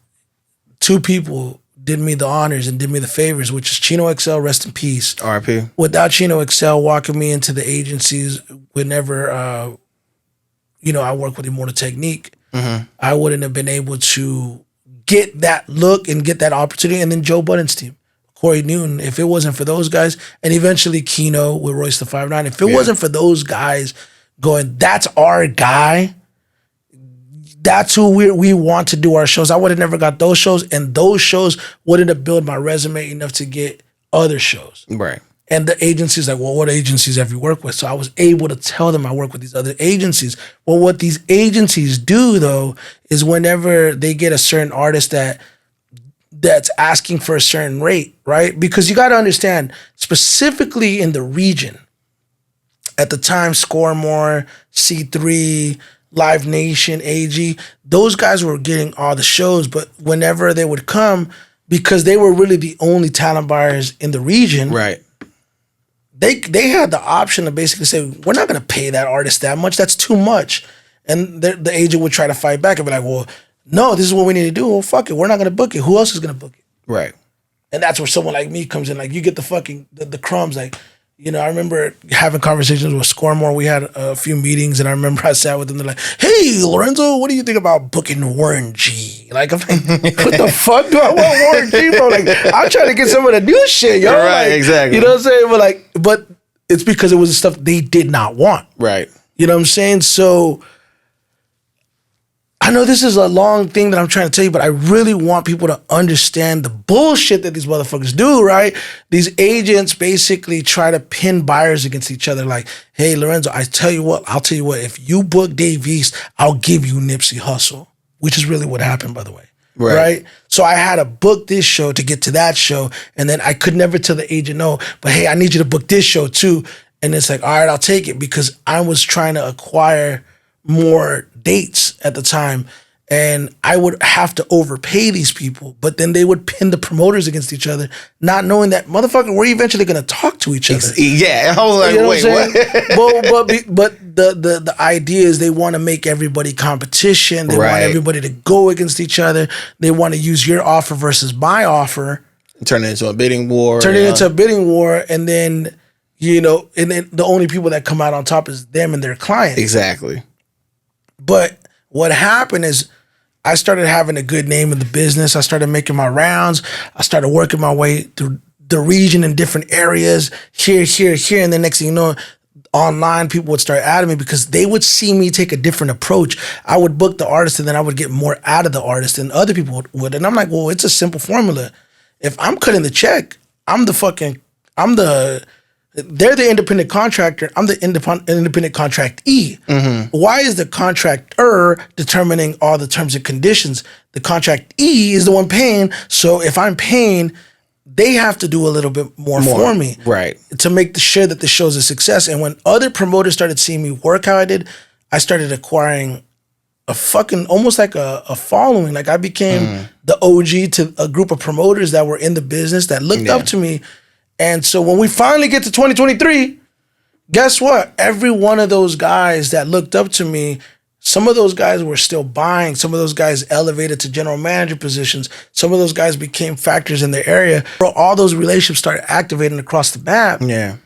two people did me the honors and did me the favors, which is Chino XL, rest in peace. RIP. Without Chino XL walking me into the agencies whenever, I work with Immortal Technique, I wouldn't have been able to get that look and get that opportunity. And then Joe Budden's team, Corey Newton, if it wasn't for those guys, and eventually Keno with Royce the 5'9", if it wasn't for those guys going, that's our guy, that's who we want to do our shows, I would have never got those shows, and those shows wouldn't have built my resume enough to get other shows. Right. And the agency's like, well, what agencies have you worked with? So I was able to tell them I work with these other agencies. Well, what these agencies do, though, is whenever they get a certain artist that's asking for a certain rate, right? Because you got to understand, specifically in the region, at the time, Score More, C3, Live Nation, AG, those guys were getting all the shows, but whenever they would come, because they were really the only talent buyers in the region, right? They had the option to basically say, we're not going to pay that artist that much. That's too much. And the agent would try to fight back and be like, well, no, this is what we need to do. Well, fuck it. We're not going to book it. Who else is going to book it? Right. And that's where someone like me comes in. Like, you get the fucking, the crumbs. Like, You know, I remember having conversations with Scoremore. We had a few meetings, and I remember I sat with them. They're like, "Hey, Lorenzo, what do you think about booking Warren G?" Like, I'm like, "What the fuck do I want Warren G, bro?" Like, I'm trying to get some of the new shit, yo. Right, Like, exactly. You know what I'm saying? But it's because it was the stuff they did not want. Right. You know what I'm saying? So I know this is a long thing that I'm trying to tell you, but I really want people to understand the bullshit that these motherfuckers do, right? These agents basically try to pin buyers against each other. Like, hey, Lorenzo, I'll tell you what, if you book Dave East, I'll give you Nipsey Hussle, which is really what happened, by the way. Right. So I had to book this show to get to that show. And then I could never tell the agent no, but hey, I need you to book this show too. And it's like, all right, I'll take it, because I was trying to acquire more dates at the time, and I would have to overpay these people, but then they would pin the promoters against each other, not knowing that, motherfucker, we're eventually going to talk to each other. Yeah, I was like, You know wait, what? but the idea is they want to make everybody competition. They want Right. everybody to go against each other. They want to use your offer versus my offer. Turn it into a bidding war. Turn it into a bidding war, and then, you know, and then the only people that come out on top is them and their clients. Exactly. But what happened is I started having a good name in the business. I started making my rounds. I started working my way through the region in different areas, here. And the next thing you know, online people would start adding me because they would see me take a different approach. I would book the artist, and then I would get more out of the artist than other people would. And I'm like, well, it's a simple formula. If I'm cutting the check, they're the independent contractor. I'm the independent contractee. Why is the contractor determining all the terms and conditions? The contractee is the one paying. So if I'm paying, they have to do a little bit more for me, Right. to make sure that the show's a success. And when other promoters started seeing me work how I did, I started acquiring a fucking almost like a following. Like, I became the OG to a group of promoters that were in the business that looked up to me. And so when we finally get to 2023, guess what? Every one of those guys that looked up to me, some of those guys were still buying. Some of those guys elevated to general manager positions. Some of those guys became factors in their area. Bro, all those relationships started activating across the map. Yeah.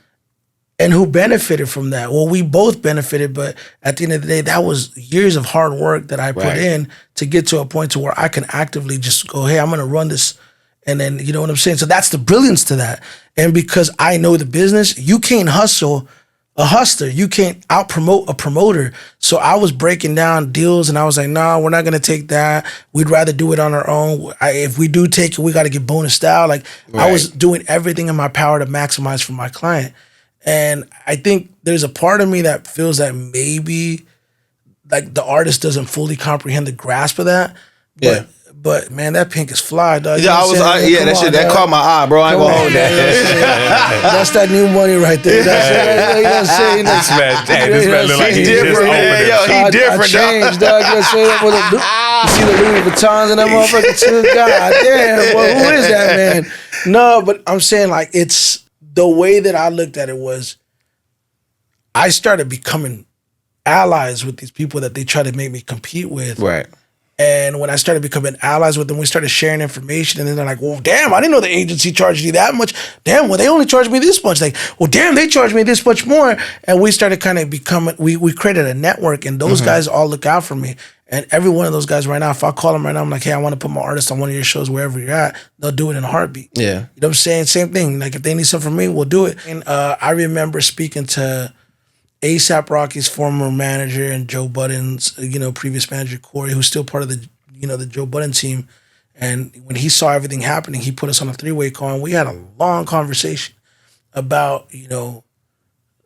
And who benefited from that? Well, we both benefited, but at the end of the day, that was years of hard work that I put in to get to a point to where I can actively just go, hey, I'm going to run this. And then, you know what I'm saying? So that's the brilliance to that. And because I know the business, you can't hustle a hustler. You can't out-promote a promoter. So I was breaking down deals, and I was like, no, we're not going to take that. We'd rather do it on our own. If we do take it, we got to get bonus style. Like, I was doing everything in my power to maximize for my client. And I think there's a part of me that feels that maybe like the artist doesn't fully comprehend the grasp of that. But man, that pink is fly, dog. Yeah, that caught my eye, bro. I ain't gonna hold that. That's that new money right there. That's, you know what I'm saying? This man look like he just different. opened it. Yo, he different, I changed, dog. You know what I'm saying? You see the Louis Vuittons and that motherfucker too? God damn, boy, who is that man? No, but I'm saying, like, it's the way that I looked at it was I started becoming allies with these people that they try to make me compete with. Right. And when I started becoming allies with them, we started sharing information. And then they're like, well, damn, I didn't know the agency charged you that much. Damn, well, they only charged me this much. Like, well, damn, they charged me this much more. And we started kind of becoming, we created a network, and those guys all look out for me. And every one of those guys right now, if I call them right now, I'm like, hey, I want to put my artist on one of your shows wherever you're at, they'll do it in a heartbeat. Yeah. You know what I'm saying? Same thing. Like, if they need something from me, we'll do it. And I remember speaking to A$AP Rocky's former manager and Joe Budden's, previous manager, Corey, who's still part of the, the Joe Budden team. And when he saw everything happening, he put us on a 3-way call, and we had a long conversation about,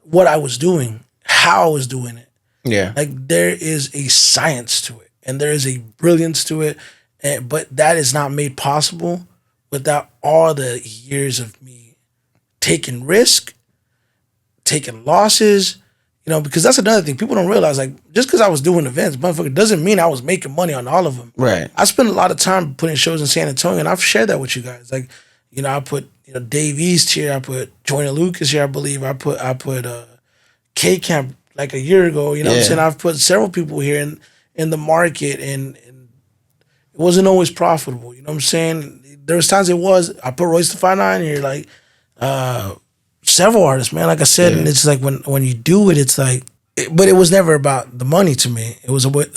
what I was doing, how I was doing it. Yeah. Like, there is a science to it, and there is a brilliance to it, but that is not made possible without all the years of me taking risk, taking losses, because that's another thing. People don't realize, like, just because I was doing events, motherfucker, doesn't mean I was making money on all of them. Right. I spent a lot of time putting shows in San Antonio, and I've shared that with you guys. Like, I put, Dave East here, I put Joyner Lucas here, I believe. I put K-Camp like a year ago, what I'm saying? I've put several people here in the market, and it wasn't always profitable, you know what I'm saying? There was times it was. I put Royce the 5'9" here, like, several artists, man. Like I said, and it's like when you do it, it's like, but it was never about the money to me. It was about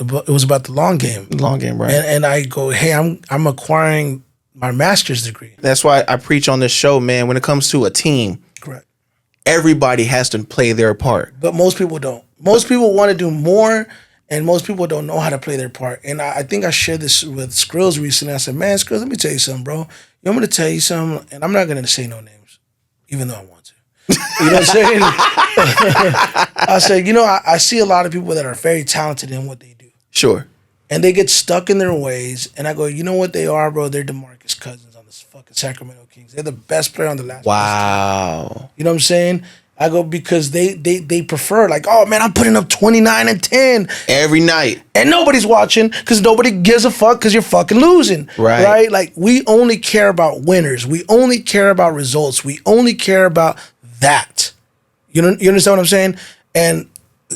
the long game. Long game, right? And I go, hey, I'm acquiring my master's degree. That's why I preach on this show, man. When it comes to a team, Correct. everybody has to play their part. But most people don't. Most people want to do more, and most people don't know how to play their part. And I think I shared this with Skrills recently. I said, man, Skrills, let me tell you something, bro. You want me to tell you something? And I'm not going to say no names, even though I want to. You know what I'm saying? I said, I see a lot of people that are very talented in what they do. Sure. And they get stuck in their ways. And I go, you know what they are, bro? They're DeMarcus Cousins on the fucking Sacramento Kings. They're the best player on the last. Wow. You know what I'm saying? I go, because they prefer, like, oh man, I'm putting up 29 and 10 Every night. and nobody's watching because nobody gives a fuck because you're fucking losing. Right. Like, we only care about winners. We only care about results. We only care about that. You understand what I'm saying? And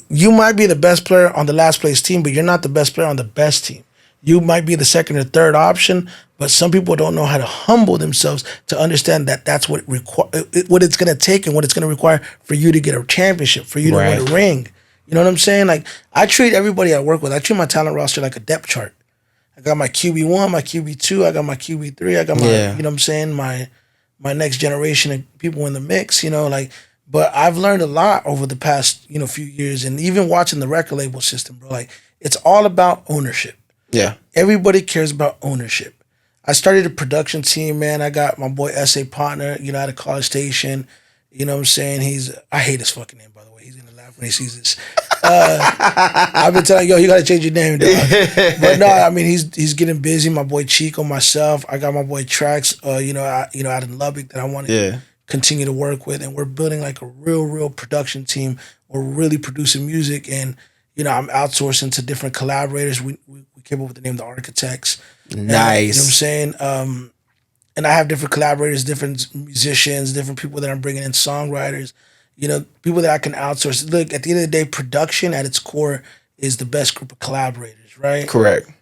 you might be the best player on the last place team, but you're not the best player on the best team. You might be the second or third option, but some people don't know how to humble themselves to understand that that's what what it's going to take and what it's going to require for you to get a championship, for you to win a ring. You know what I'm saying? Like, I treat everybody I work with, I treat my talent roster like a depth chart. I got my QB1, my QB2, I got my QB3, I got my, you know what I'm saying, my next generation of people in the mix, but I've learned a lot over the past, few years, and even watching the record label system, bro. Like, it's all about ownership. Yeah. Everybody cares about ownership. I started a production team, man. I got my boy S.A. Partner, out of College Station. You know what I'm saying? I hate his fucking name, by the way. He's going to laugh when he sees this. I've been telling you got to change your name, dog. But no, I mean, he's getting busy. My boy Chico, myself. I got my boy Trax, out in Lubbock that I want to continue to work with. And we're building like a real production team. We're really producing music, and I'm outsourcing to different collaborators. We came up with the name The Architects. Nice. And, you know what I'm saying? And I have different collaborators, different musicians, different people that I'm bringing in, songwriters, people that I can outsource. Look, at the end of the day, production at its core is the best group of collaborators, right? Correct.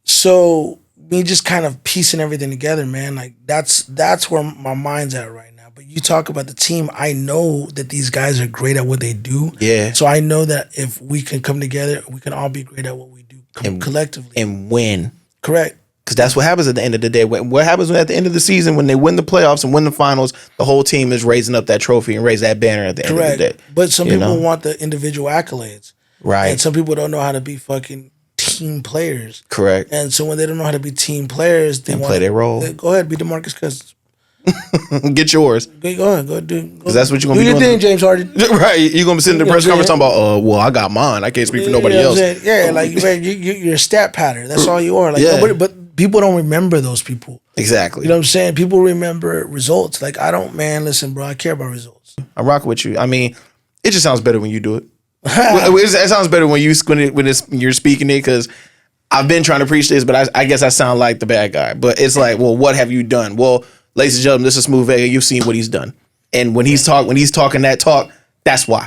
So me just kind of piecing everything together, man, like that's where my mind's at right now. But you talk about the team, I know that these guys are great at what they do. Yeah. So I know that if we can come together, we can all be great at what we do collectively. And win. Correct. Because that's what happens at the end of the day. What happens at the end of the season when they win the playoffs and win the finals, the whole team is raising up that trophy and raise that banner at the end of the day. But some people want the individual accolades. Right. And some people don't know how to be fucking team players. Correct. And so when they don't know how to be team players, they want play their role. Go ahead, be DeMarcus Cousins. Get yours. Go ahead, go do. Because that's what you're going to be doing. Do your thing, James Harden. Right. You're going to be sitting in the press conference talking about, well, I got mine. I can't speak for nobody else. Yeah, like you're a stat pattern. That's all you are. Like, but people don't remember those people. Exactly. You know what I'm saying? People remember results. Like, I don't, man, listen, bro, I care about results. I rock with you. I mean, it just sounds better when you do it. It sounds better when you're speaking it, because I've been trying to preach this, but I guess I sound like the bad guy. But it's like, well, what have you done? Well, ladies and gentlemen, this is Smooth Vega. You've seen what he's done, and when he's talking that talk, that's why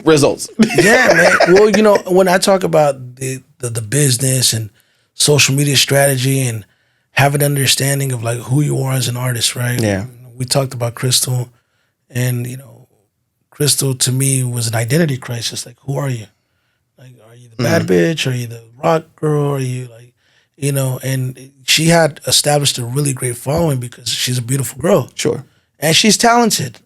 results. Yeah, man. Well, when I talk about the business and social media strategy and have an understanding of like who you are as an artist, right? Yeah. We talked about Crystal, and Crystal to me was an identity crisis. Like, who are you? Like, are you the bad bitch? Are you the rock girl? Are you like, and she had established a really great following because she's a beautiful girl. Sure. And she's talented.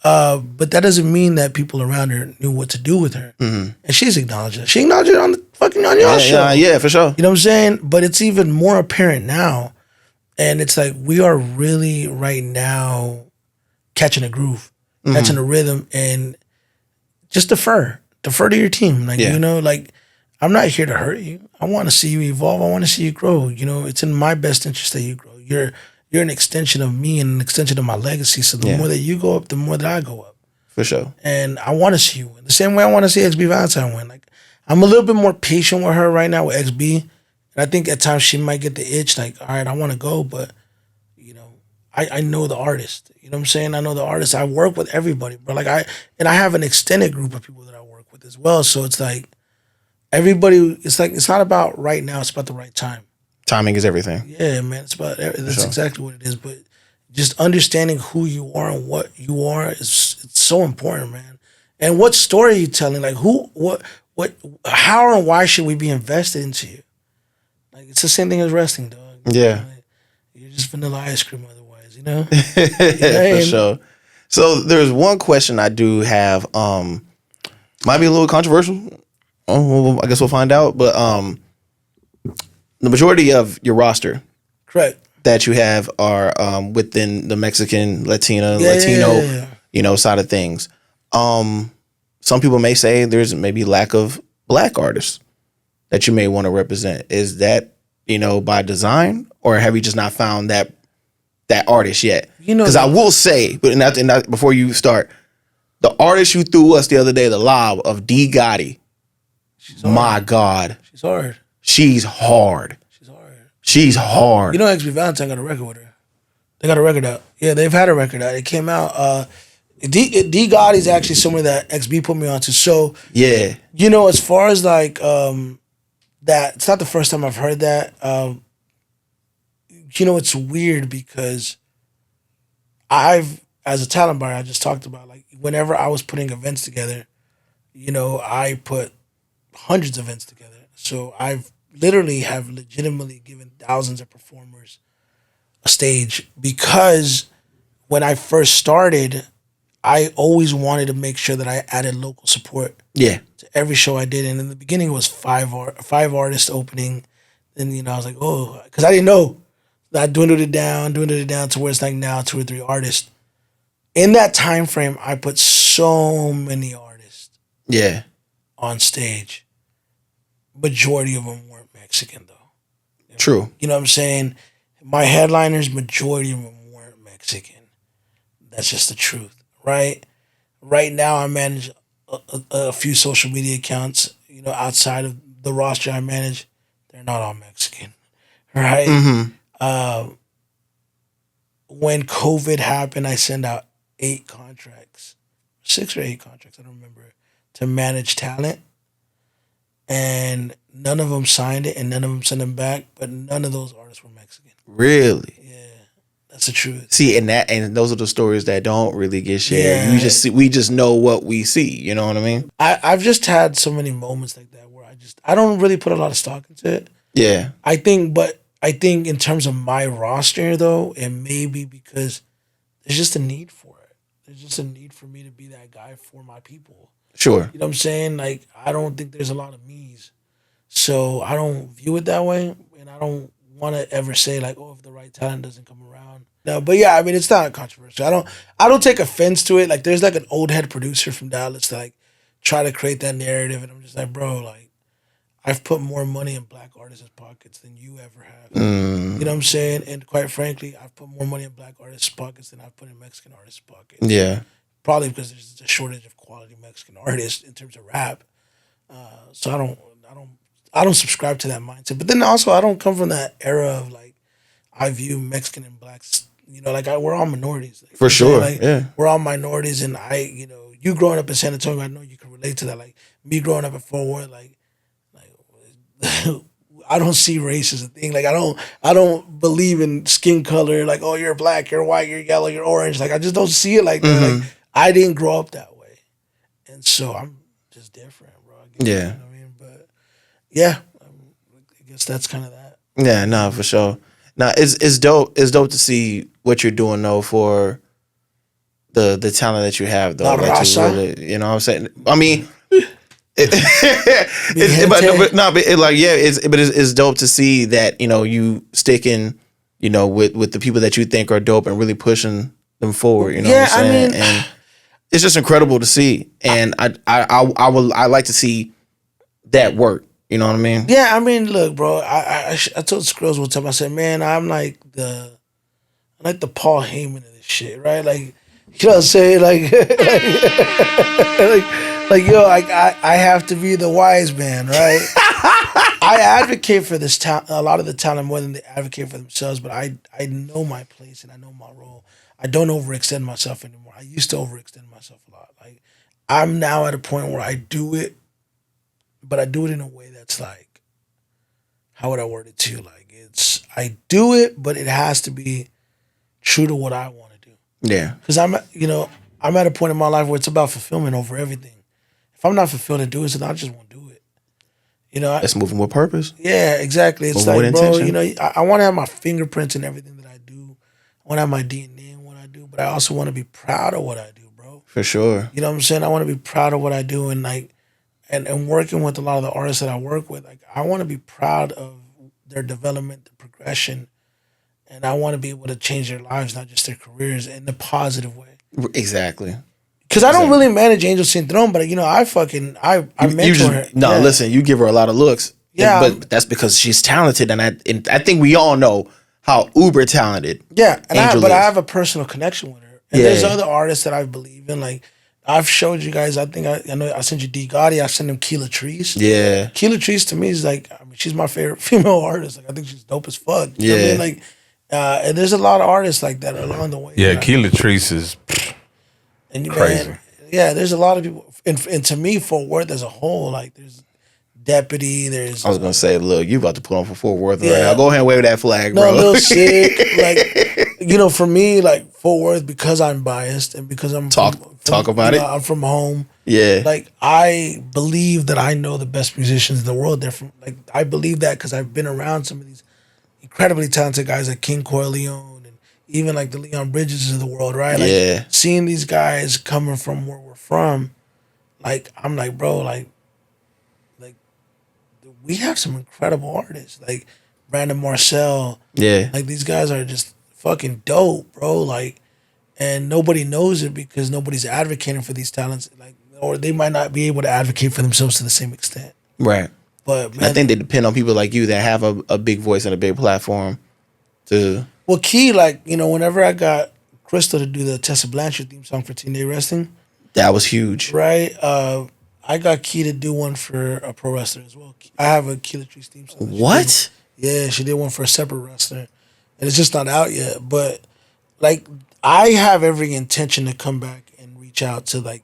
But that doesn't mean that people around her knew what to do with her. Mm-hmm. And she's acknowledged it. She acknowledged it on your show. Yeah, for sure. You know what I'm saying? But it's even more apparent now. And it's like we are really right now catching a groove, catching a rhythm, and just defer to your team. Like, like I'm not here to hurt you. I want to see you evolve. I want to see you grow. It's in my best interest that you grow. You're an extension of me and an extension of my legacy. So the more that you go up, the more that I go up. For sure. And I want to see you win. The same way I want to see XB Valentine win. Like, I'm a little bit more patient with her right now with XB. And I think at times she might get the itch, like, all right, I want to go, but, I know the artist. You know what I'm saying? I know the artist. I work with everybody, bro. Like, I have an extended group of people that I work with as well. So it's like, everybody, it's not about right now, it's about the right time. Timing is everything. Yeah, man. That's exactly what it is. But just understanding who you are and what you are it's so important, man. And what story are you telling? Like how and why should we be invested into you? Like it's the same thing as wrestling, dog. Yeah. Like, you're just vanilla ice cream otherwise, you know? For sure. So there's one question I do have. Might be a little controversial. I guess we'll find out. But the majority of your roster Correct. that you have are within the Mexican, Latino, side of things. Some people may say there's maybe lack of black artists that you may want to represent. Is that, by design, or have you just not found that artist yet? Because I will say, but not before you start, the artist you threw us the other day, the lob of D Gotti. My God. She's hard. She's hard. She's hard. You know, XB Valentine got a record with her. They got a record out. Yeah, they've had a record out. It came out. D Gotti's actually someone that XB put me onto. So yeah, as far as like that, it's not the first time I've heard that. It's weird because as a talent buyer, I just talked about, like, whenever I was putting events together, I put hundreds of events together. So I've literally have legitimately given thousands of performers a stage, because when I first started, I always wanted to make sure that I added local support. Yeah. To every show I did. And in the beginning it was five artists opening. Then, I was like, oh, because I didn't know. I dwindled it down to where it's like now 2 or 3 artists. In that time frame, I put so many artists on stage. Majority of them weren't Mexican, though. True. You know what I'm saying? My headliners, majority of them weren't Mexican. That's just the truth, right? Right now, I manage a few social media accounts, outside of the roster I manage. They're not all Mexican, right? Mm-hmm. When COVID happened, I sent out 8 contracts, 6 or 8 contracts, I don't remember, to manage talent. And none of them signed it, and none of them sent them back. But none of those artists were Mexican. Really? Yeah, that's the truth. See, and those are the stories that don't really get shared. Yeah. We just know what we see. You know what I mean? I've just had so many moments like that where I don't really put a lot of stock into it. Yeah. I think in terms of my roster, though, it may be because there's just a need for it. There's just a need for me to be that guy for my people. Sure. You know what I'm saying? Like, I don't think there's a lot of me's. So I don't view it that way. And I don't want to ever say, like, oh, if the right talent doesn't come around. No, but yeah, I mean, it's not controversial. I don't take offense to it. Like, there's like an old head producer from Dallas that, like, try to create that narrative. And I'm just like, bro, like, I've put more money in black artists' pockets than you ever have. You know what I'm saying? And quite frankly, I've put more money in black artists' pockets than I've put in Mexican artists' pockets. Yeah. Probably because there's a shortage of quality Mexican artists in terms of rap. So I don't subscribe to that mindset. But then also, I don't come from that era of, like, I view Mexican and blacks, we're all minorities. Like, for sure. Like, yeah. We're all minorities. And you growing up in San Antonio, I know you can relate to that. Like, me growing up in Fort Worth, like I don't see race as a thing. Like, I don't believe in skin color. Like, oh, you're black, you're white, you're yellow, you're orange. Like, I just don't see it like that. Mm-hmm. Like, I didn't grow up that way. And so I'm just different, bro. Yeah. You know what I mean? But yeah, I guess that's kind of that. Yeah, no, for sure. Now, it's dope. It's dope to see what you're doing, though, for the talent that you have, though. Like, really, you know what I'm saying? I mean, it's dope to see that, you sticking, with the people that you think are dope and really pushing them forward. You know what I'm saying? And it's just incredible to see. And I like to see that work. You know what I mean? Yeah, I mean, look, bro. I told Skrills one time. I said, man, I'm like the Paul Heyman of this shit, right? Like, you know what I'm saying? Like, yo, I have to be the wise man, right? I advocate for this a lot of the talent more than they advocate for themselves, but I know my place and I know my role. I don't overextend myself anymore. I used to overextend myself a lot. Like, I'm now at a point where I do it, but I do it in a way that's like, how would I word it to you? Like, I do it, but it has to be true to what I want to do. Yeah. Because I'm at a point in my life where it's about fulfillment over everything. If I'm not fulfilled to do it, then I just won't do it. You know, It's moving with purpose. yeah, exactly. It's Moving with like, bro, intention. you know, I want to have my fingerprints in everything that I do. I want to have my DNA in what I do, but I also want to be proud of what I do, bro. For sure. You know what I'm saying? I want to be proud of what I do, and like, and working with a lot of the artists that I work with, like, I want to be proud of their development, the progression, and I want to be able to change their lives, not just their careers, in a positive way. Exactly. Because I don't really manage Angel Syndrome, but you know, I mentor her. No, Yeah. listen, you give her a lot of looks. Yeah. But that's because she's talented, and I think we all know how uber talented. Yeah, and Angel I is. have a personal connection with her. And Yeah. there's other artists that I believe in. Like I've showed you guys. I think I know I sent you D Gotti. I sent him Keela Trees. Yeah. Keela Trees to me is like, I mean, she's my favorite female artist. Like I think she's dope as fuck. You know what I Yeah. mean? Like, and there's a lot of artists like that along the way. Yeah, Like, Keela Treese is and you crazy. Man, yeah, there's a lot of people, and to me, Fort Worth as a whole, like there's Deputy. There's I was gonna say, look, you about to put on for Fort Worth right Yeah. now. Go ahead and wave that flag, No, bro. Lil Sick. Like, you know, for me, like Fort Worth, because I'm biased and because I'm Talk about you it. know, I'm from home. Yeah. Like I believe that I know the best musicians in the world. They're from like I believe that because I've been around some of these incredibly talented guys like King Corleone and even like the Leon Bridges of the world, right? Like Yeah. seeing these guys coming from where we're from, like I'm like, bro, like we have some incredible artists like Brandon Marcel. Yeah. Like these guys are just fucking dope, bro. Like, and nobody knows it because nobody's advocating for these talents. Like, or they might not be able to advocate for themselves to the same extent. Right. But man, I think they depend on people like you that have a big voice and a big platform to well, Key, like you know, whenever I got Crystal to do the Tessa Blanchard theme song for Teen Day Wrestling, that was huge. right? I got Key to do one for a pro wrestler as well. I have a Keela Trees theme song. that she What? did. Yeah, she did one for a separate wrestler, and it's just not out yet. But like, I have every intention to come back and reach out to like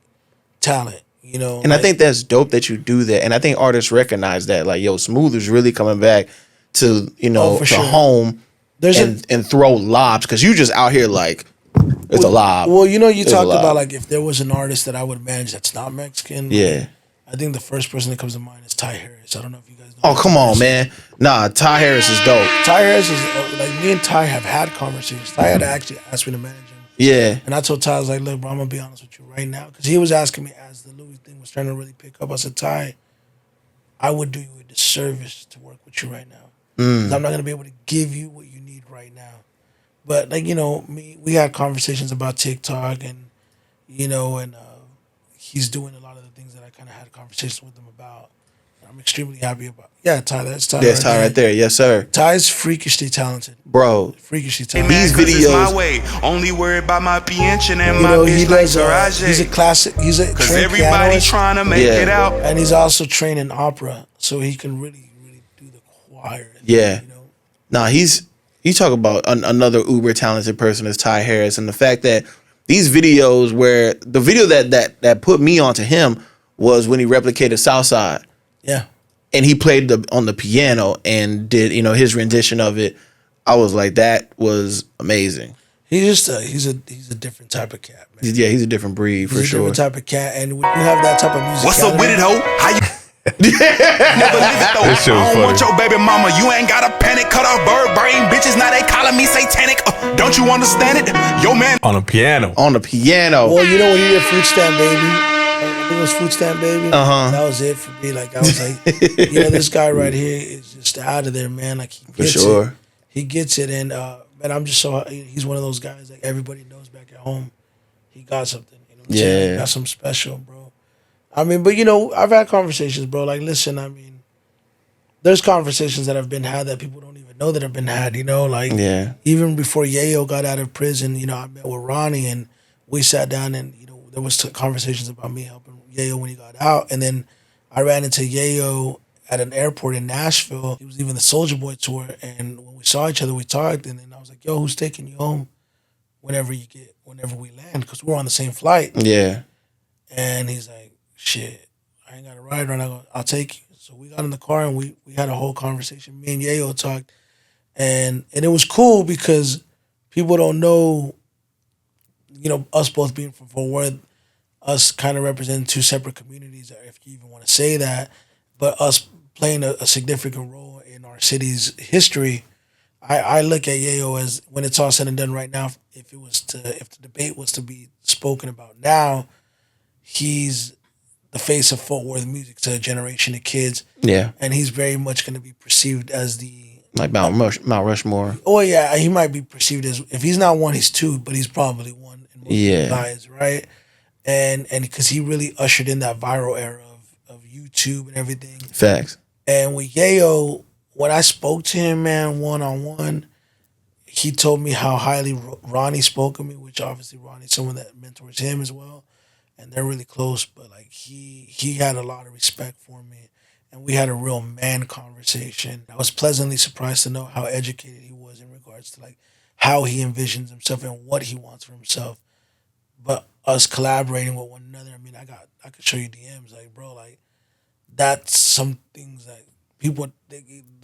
talent, you know. And I like- think that's dope that you do that. And I think artists recognize that. Like, yo, Smooth is really coming back to, you know, for to sure. home There's and throw lobs. Because you just out here like, it's a lob. Well, you know, you There's a talked lot. about like if there was an artist that I would manage that's not Mexican. Yeah. I think the first person that comes to mind is Ty Harris. I don't know if you guys know. Oh, come on, man. Nah, Ty Harris is dope. Ty Harris is like me and Ty have had conversations. Ty had actually asked me to manage him, Yeah. and I told Ty, I was like, "Look, bro, I'm gonna be honest with you right now," because he was asking me as the Louis thing was trying to really pick up. I said, Ty, I would do you a disservice to work with you right now. 'Cause I'm not gonna be able to give you what you need right now. But like you know, we had conversations about TikTok, and you know, and he's doing a lot of the things that I kind of had conversations with him about. I'm extremely happy about. Yeah, Ty, that's Ty. That's Ty right there. Yes, sir. Ty's freakishly talented. Bro, Freakishly Hey, talented. man, These 'cause it's videos- my way. Only worry about my pension and You my know, he bitch like does. He's a Taraji. classic. He's a Cause trained everybody pianist, trying to make Yeah. it out. and he's also trained in opera, so he can really do the choir. Yeah. You know. nah, you talk about another uber talented person is Ty Harris. And the fact that these videos where the video that put me onto him was when he replicated Southside. Yeah. And he played on the piano and did, you know, his rendition of it. I was like, that was amazing. He's just he's a different type of cat, man. Yeah, he's a different breed for He's a sure. different type of cat, and when you have that type of music, What's up with it, ho? How you never live it though? This shit was I don't want funny. your baby mama. You ain't got a panic. Cut off bird brain bitches. Now they calling me satanic. Don't you understand it? Yo, man. on a piano. On the piano. Well, you know when he did Food Stamp Baby, I think it was Food Stamp Baby. Uh-huh. That was it for me. Like I was like, you know, this guy right here is just out of there, man. Like he gets sure. it. He gets it, and man, I'm just so he's one of those guys like everybody knows back at home. He got something. You know what I'm saying? Yeah. He got something special, bro. I mean, but you know, I've had conversations, bro. Like, listen, I mean, there's conversations that have been had that people don't even know that have been had. You know, like Yeah. even before Yayo got out of prison, you know, I met with Ronnie and we sat down and, you know, there was conversations about me helping Yayo when he got out. And then I ran into Yayo at an airport in Nashville. He was leaving the Soulja Boy tour. And when we saw each other, we talked. And then I was like, yo, who's taking you home whenever we land? Because we're on the same flight. Yeah. And he's like, shit, I ain't got a ride right now. I go, I'll take you. So we got in the car and we had a whole conversation. Me and Yayo talked. And it was cool because people don't know, you know, us both being from Fort Worth, us kind of representing two separate communities, if you even want to say that, but us playing a significant role in our city's history. I look at Yayo as, when it's all said and done right now, if the debate was to be spoken about now, he's the face of Fort Worth music to a generation of kids. Yeah. And he's very much going to be perceived as the... Like Mount Rushmore. Oh, yeah. He might be perceived as... If he's not one, he's two, but he's probably one in most eyes, right? And because he really ushered in that viral era of YouTube and everything. Facts. And with Yayo, when I spoke to him, man, one-on-one, he told me how highly Ronnie spoke of me, which obviously Ronnie's someone that mentors him as well. And they're really close, but like he had a lot of respect for me. And we had a real man conversation. I was pleasantly surprised to know how educated he was in regards to like how he envisions himself and what he wants for himself. But us collaborating with one another, I mean, I could show you DMs, like, bro, like, that's some things that people,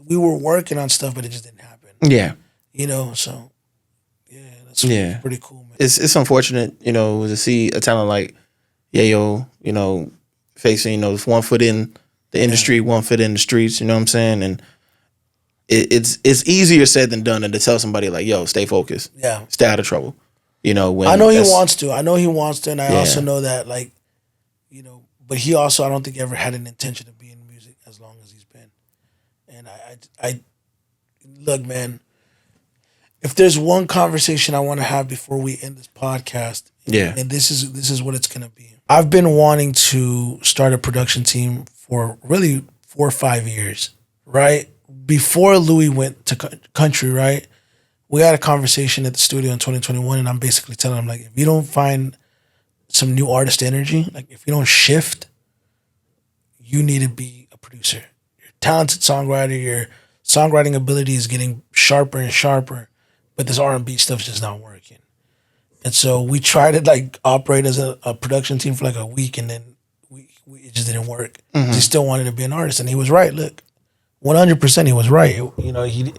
we were working on stuff, but it just didn't happen. Yeah. You know, so yeah, that's pretty cool, man. It's unfortunate, you know, to see a talent like Yayo, you know, facing, you know, one foot in the industry, one foot in the streets, you know what I'm saying? And it's easier said than done than to tell somebody like, yo, stay focused. Yeah. Stay out of trouble. You know, when I know he wants to. And I Yeah. also know that, like, you know, but he also, I don't think ever had an intention to be in music as long as he's been. And I look, man, if there's one conversation I want to have before we end this podcast, and this is what it's gonna be. I've been wanting to start a production team for really 4 or 5 years, right? Before Louis went to country, right? We had a conversation at the studio in 2021, and I'm basically telling him, like, if you don't find some new artist energy, like if you don't shift, you need to be a producer. You're a talented songwriter, your songwriting ability is getting sharper and sharper, but this R&B stuff's just not working. And so we tried to like operate as a production team for like a week, and then it just didn't work. He still wanted to be an artist, and he was right. Look, 100% he was right. You know, he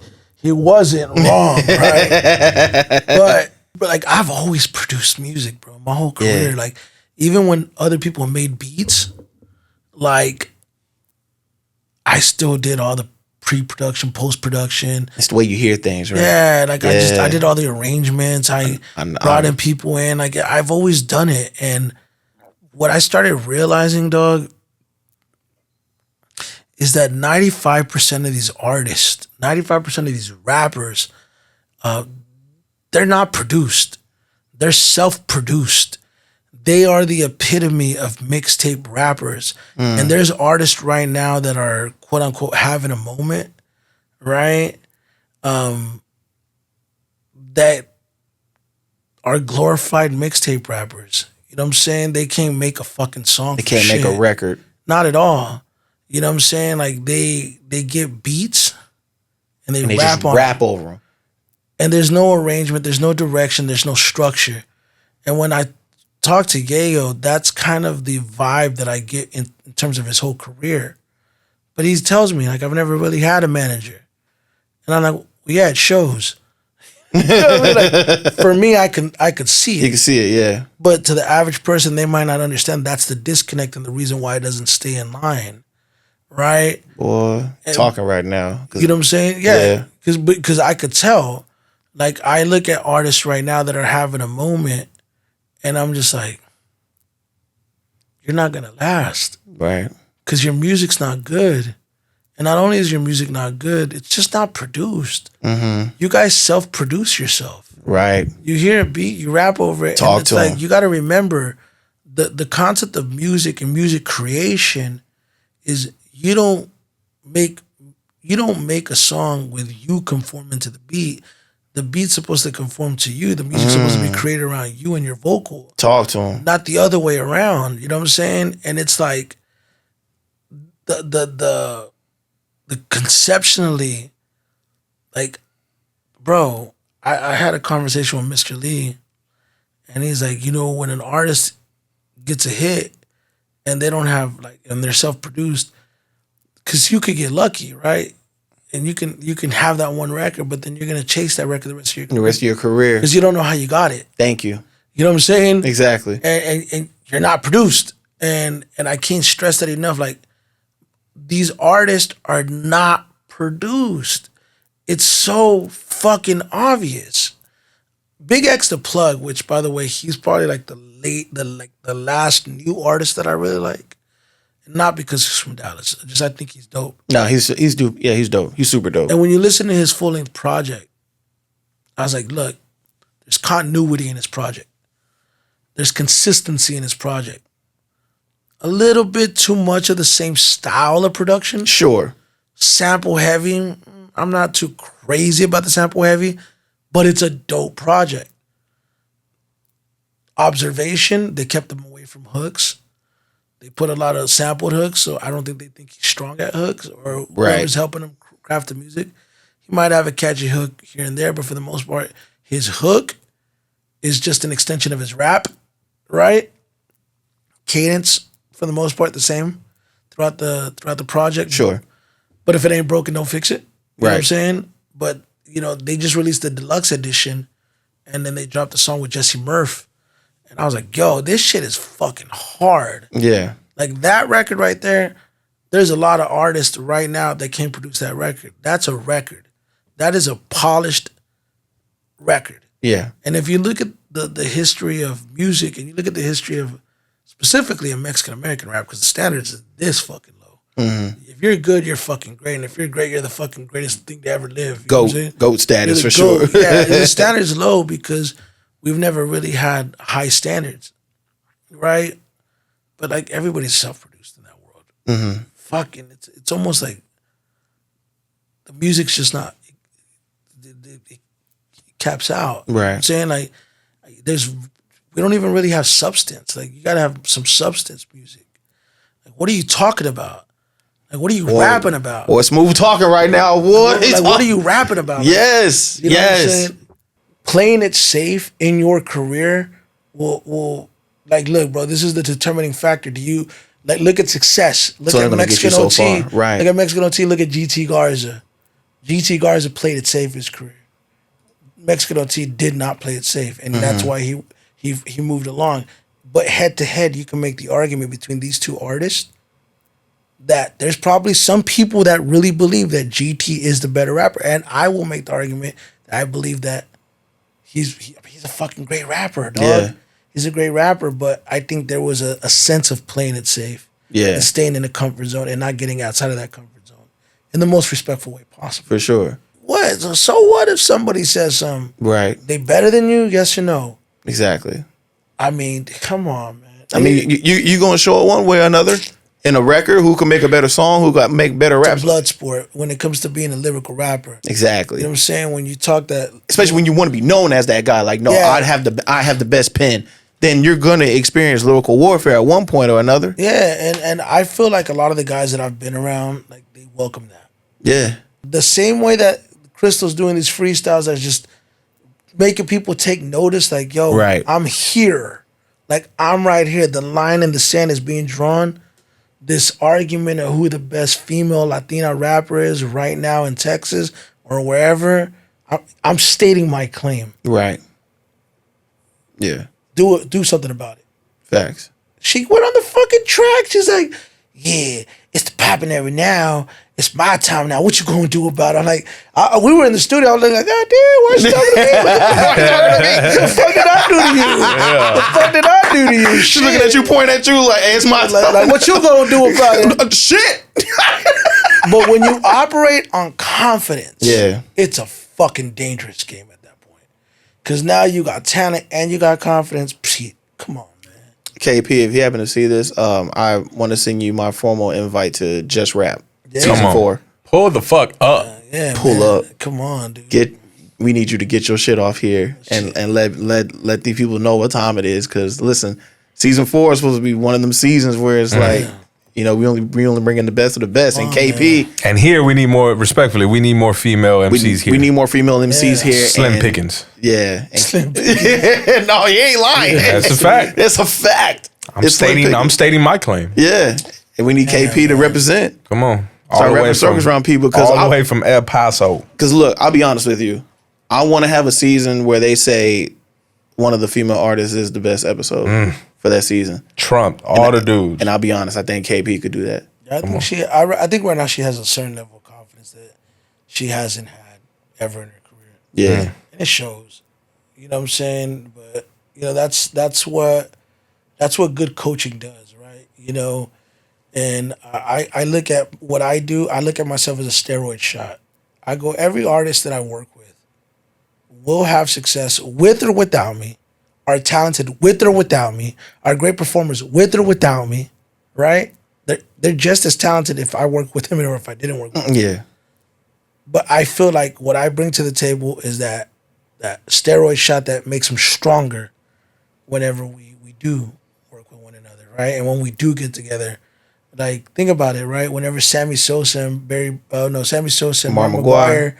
wasn't wrong, right? But like, I've always produced music, bro, my whole career. Yeah. Like, even when other people made beats, like, I still did all the pre-production, post-production. it's the way you hear things, right? Yeah, like Yeah. I did all the arrangements. I brought in people in. Like, I've always done it. And what I started realizing, dog, is that 95% of these artists, 95% of these rappers, they're not produced. They're self-produced. They are the epitome of mixtape rappers. And there's artists right now that are, quote unquote, having a moment, right? That are glorified mixtape rappers. You know what I'm saying? They can't make a fucking song. They can't make a record. Not at all. You know what I'm saying? Like, they get beats and they And they rap just on rap it. over them. And there's no arrangement, there's no direction, there's no structure. And when I talk to Yayo, that's kind of the vibe that I get in terms of his whole career. But he tells me, like, I've never really had a manager. And I'm like, well, yeah, it shows. You know what I mean? Like, for me, I could see You it. can see it, yeah. But to the average person, they might not understand that's the disconnect and the reason why it doesn't stay in line. Right? Boy, talking right now. You know what I'm saying? Yeah. Yeah. Because I could tell. Like, I look at artists right now that are having a moment, and I'm just like, you're not going to last. Right. Because your music's not good. And not only is your music not good, it's just not produced. You guys self-produce yourself. Right. You hear a beat, you rap over it. Talk and it's to like, 'em. you got to remember, the concept of music and music creation is you don't make a song with you conforming to the beat. The beat's supposed to conform to you. The music's supposed to be created around you and your vocal, Talk to them. not the other way around. You know what I'm saying? And it's like the conceptually, like, bro, I had a conversation with Mr. Lee, and he's like, you know, when an artist gets a hit and they don't have, like, and they're self-produced, because you could get lucky, right? And you can have that one record, but then you're gonna chase that record the rest of your The career rest of your career. because you don't know how you got it. Thank you. You know what I'm saying? Exactly. And you're not produced. And I can't stress that enough. Like, these artists are not produced. It's so fucking obvious. Big X the Plug, which by the way, he's probably like the last new artist that I really like. Not because he's from Dallas. Just I think he's dope. No, he's dope. Yeah, he's dope. He's super dope. And when you listen to his full length project, I was like, look, there's continuity in his project. There's consistency in his project. A little bit too much of the same style of production. Sure. Sample heavy. I'm not too crazy about the sample heavy, but it's a dope project. Observation, they kept him away from hooks. They put a lot of sampled hooks, so I don't think they think he's strong at hooks or whoever's helping him craft the music. He might have a catchy hook here and there, but for the most part, his hook is just an extension of his rap, right? Cadence, for the most part, the same throughout the project. Sure. But if it ain't broken, don't fix it. You know what I'm Right. saying? But, they just released the deluxe edition and then they dropped the song with Jesse Murph. And I was like, yo, this shit is fucking hard. Yeah. Like, that record right there, there's a lot of artists right now that can't produce that record. That's a record. That is a polished record. Yeah. And if you look at the history of music and you look at the history of specifically of Mexican-American rap, because the standards is this fucking low. If you're good, you're fucking great. And if you're great, you're the fucking greatest thing to ever live. You know what I'm saying? Goat status You're for the sure. GOAT. Yeah, the standard's low because we've never really had high standards, right? But like everybody's self-produced in that world. Fucking, it's almost like the music's just not. It caps out. You know what I'm Right. saying like we don't even really have substance. Like you gotta have some substance music. Like what are you talking about? Like what are you rapping about? Boy, smooth talking right now. What? Like what are you rapping about? Yes. You know what I'm yes. saying? Playing it safe in your career will like look, bro, this is the determining factor. Do you like look at success? Look So at I'm gonna get Mexican you so OT. far. Right. Look at Mexican OT, look at GT Garza. GT Garza played it safe his career. Mexican OT did not play it safe. And that's why he moved along. But head to head, you can make the argument between these two artists that there's probably some people that really believe that GT is the better rapper. And I will make the argument that I believe that he's a fucking great rapper, dog. Yeah. He's a great rapper, but I think there was a sense of playing it safe. Yeah. And staying in the comfort zone and not getting outside of that comfort zone in the most respectful way possible. For sure. What? So what if somebody says Right. they better than you? Yes or no? Exactly. I mean, come on, man. I mean, you gonna show it one way or another in a record who can make a better song, who got make better it's raps. a blood sport when it comes to being a lyrical rapper. Exactly. You know what I'm saying? When you talk that, Especially when you want to be known as that guy. Like, no, Yeah. I have the best pen. Then you're gonna experience lyrical warfare at one point or another. yeah, and I feel like a lot of the guys that I've been around, like they welcome that. Yeah. The same way that Crystal's doing these freestyles that's just making people take notice, like, yo, Right. I'm here. Like, I'm right here. The line in the sand is being drawn. This argument of who the best female Latina rapper is right now in Texas or wherever, I'm stating my claim. Right. Yeah. Do something about it. Facts. She went on the fucking track. She's like, yeah, it's the poppin' every now. It's my time now. What you gonna do about it? I'm like, we were in the studio. I was like, God damn, why she talking to me? What the fuck did I do to you? The fuck did I do to you? She's looking at you, pointing at you like, hey, it's my time. Like, what you gonna do about it? Shit. But when you operate on confidence, Yeah. it's a fucking dangerous game at that point. Cause now you got talent and you got confidence. Psh, come on, man. KP, if you happen to see this, I want to send you my formal invite to Just Rap. Yeah. Season Come on. 4. Pull the fuck up. Yeah, Pull man. up. Come on, dude. We need you to get your shit off here and let these people know what time it is. Cause listen, season 4 is supposed to be one of them seasons where it's like, you know, we only bring in the best of the best. And KP, And here we need more, respectfully, we need more female MCs here. we need more female MCs here. Slim and- pickings. Yeah. And- no, he ain't lying. That's a fact. It's a fact. I'm It's slim stating pickings. my claim. Yeah. And we need KP to represent. Come on. Start wrapping circles around people because all the way from El Paso. Because look, I'll be honest with you. I want to have a season where they say one of the female artists is the best episode for that season. Trump, all the dudes. And I'll be honest, I think KP could do that. I think I think right now she has a certain level of confidence that she hasn't had ever in her career. Yeah. And it shows. You know what I'm saying? But you know, that's what good coaching does, right? You know, and I look at what I do, I look at myself as a steroid shot. I go, every artist that I work with will have success with or without me, are talented with or without me, are great performers with or without me, right? They're just as talented if I work with them or if I didn't work with them. Yeah. But I feel like what I bring to the table is that steroid shot that makes them stronger whenever we do work with one another, right? And when we do get together, like, think about it, right? Whenever Sammy Sosa and Mark McGwire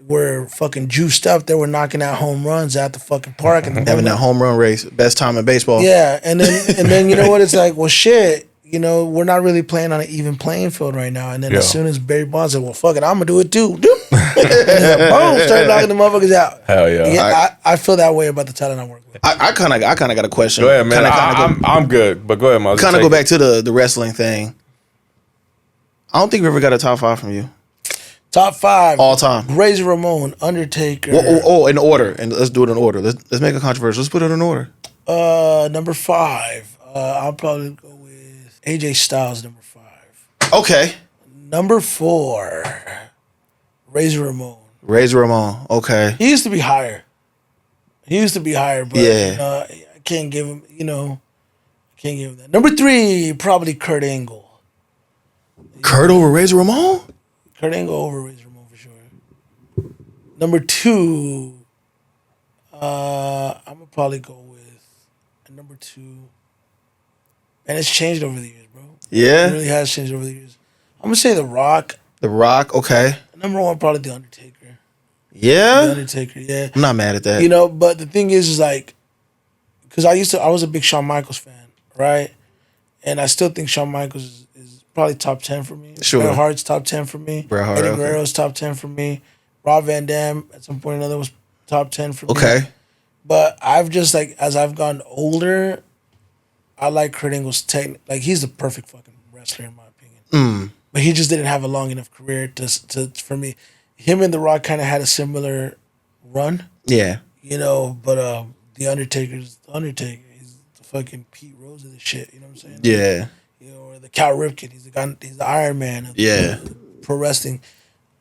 were fucking juiced up, they were knocking out home runs at the fucking park and Having that home run race, best time in baseball. yeah, and then you know what? It's like, well, shit. You know, we're not really playing on an even playing field right now. And then as soon as Barry Bonds said, well, fuck it, I'm going to do it too. And then, boom, start knocking the motherfuckers out. Hell yeah. I feel that way about the talent I work with. I kind of got a question. Go ahead, man. I'm good, but go ahead, Moses. Kind of go back to the wrestling thing. I don't think we ever got a top 5 from you. Top 5. All time. Razor Ramon, Undertaker. In order. And let's do it in order. Let's make a controversy. Let's put it in order. Number 5. I'll probably go with AJ Styles, number 5. Okay. Number 4. Razor Ramon. Razor Ramon. Okay. He used to be higher. But Yeah. I can't give him, can't give him that. Number 3, probably Kurt Angle. Kurt over Razor Ramon? Kurt Angle over Razor Ramon for sure. Number 2, I'm gonna probably go with number 2. And it's changed over the years, bro. Yeah. It really has changed over the years. I'm gonna say The Rock. The Rock. Okay. Number 1, probably The Undertaker. Yeah. The Undertaker, yeah. I'm not mad at that. But the thing is like, because I was a big Shawn Michaels fan, right? And I still think Shawn Michaels is probably top 10 for me. Sure. Bret Hart's top 10 for me. Bret Hart, Eddie okay. Guerrero's top 10 for me. Rob Van Dam at some point or another was top 10 for me. Okay. But I've just as I've gotten older, I like Kurt Angle's technique. Like, he's the perfect fucking wrestler in my opinion. But he just didn't have a long enough career to for me. Him and The Rock kind of had a similar run, Yeah. but The Undertaker's The Undertaker. He's the fucking Pete Rose of this shit, you know what I'm saying? Yeah. Or the Cal Ripken. He's the Iron Man of Yeah. pro wrestling.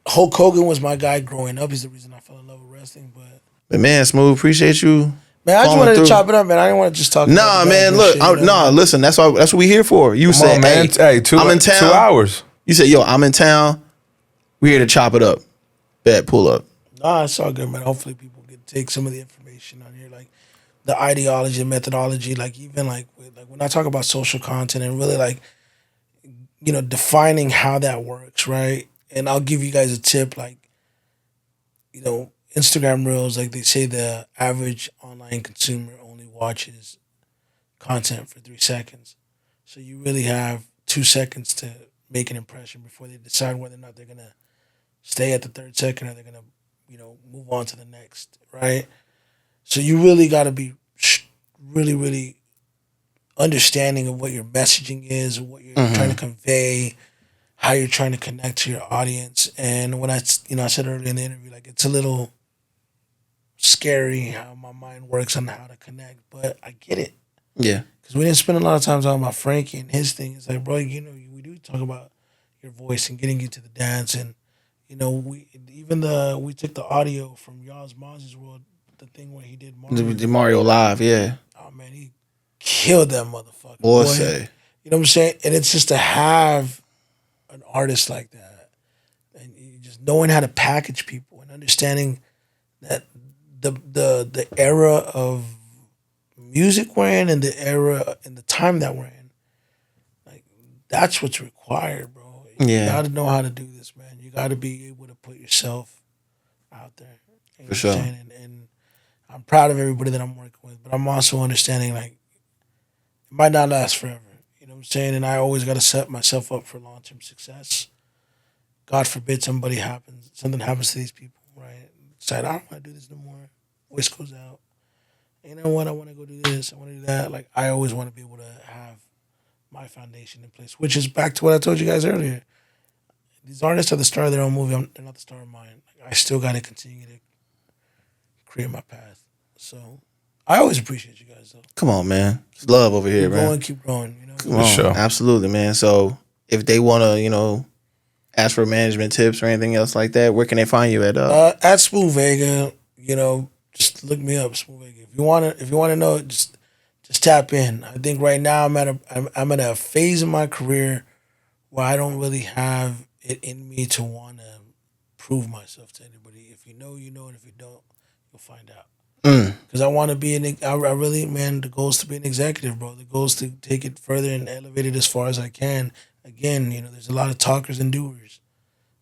Hulk Hogan was my guy growing up. He's the reason I fell in love with wrestling. But man, Smooth, appreciate you. Man, I just Following wanted through. to chop it up, man. I didn't want to just talk. Nah, about the man, bad look, shit, listen, that's what we here for. You Come said, on, man. Hey, I'm in town. 2 hours. You said, yo, I'm in town. We here to chop it up. Bet, pull up. Nah, it's all good, man. Hopefully people can take some of the information on here, like the ideology and methodology, like even like when I talk about social content and really like, defining how that works, right? And I'll give you guys a tip, like, Instagram Reels, like they say the average online consumer only watches content for 3 seconds. So you really have 2 seconds to make an impression before they decide whether or not they're going to stay at the 3rd second or they're going to, move on to the next, right? So you really got to be really, really understanding of what your messaging is, what you're trying to convey, how you're trying to connect to your audience. And when I said earlier in the interview, like, it's a little scary how my mind works on how to connect, but I get it. Yeah. Because we didn't spend a lot of time talking about Frankie and his thing. It's like, bro, we do talk about your voice and getting you to the dance. And, we took the audio from y'all's Moz's World, the thing where he did Mario. The Mario Live, yeah. Oh, man, he killed that motherfucker. Boy, say. You know what I'm saying? And it's just to have an artist like that and just knowing how to package people and understanding that the era of music we're in and the era and the time that we're in, like, that's what's required, bro. You gotta know how to do this, man. You gotta be able to put yourself out there. For sure. And I'm proud of everybody that I'm working with, but I'm also understanding, like, it might not last forever. You know what I'm saying? And I always gotta set myself up for long-term success. God forbid something happens to these people, right? Decide, I don't want to do this no more. Voice goes out. You know what? I want to go do this. I want to do that. Like, I always want to be able to have my foundation in place, which is back to what I told you guys earlier. These artists are the star of their own movie. They're not the star of mine. Like, I still got to continue to create my path. So I always appreciate you guys, though. Come on, man. It's love over here, man. Keep growing, you know? Come on. sure. Absolutely, man. So if they want to, you know, ask for management tips or anything else like that, where can they find you at Smooth Vega, you know, just look me up, Smooth Vega. If you wanna know, just tap in. I think right now I'm at a phase in my career where I don't really have it in me to want to prove myself to anybody. If you know, you know, and if you don't, you'll find out. Because I want to be the goal is to be an executive, bro. The goal is to take it further and elevate it as far as I can. Again, you know, there's a lot of talkers and doers.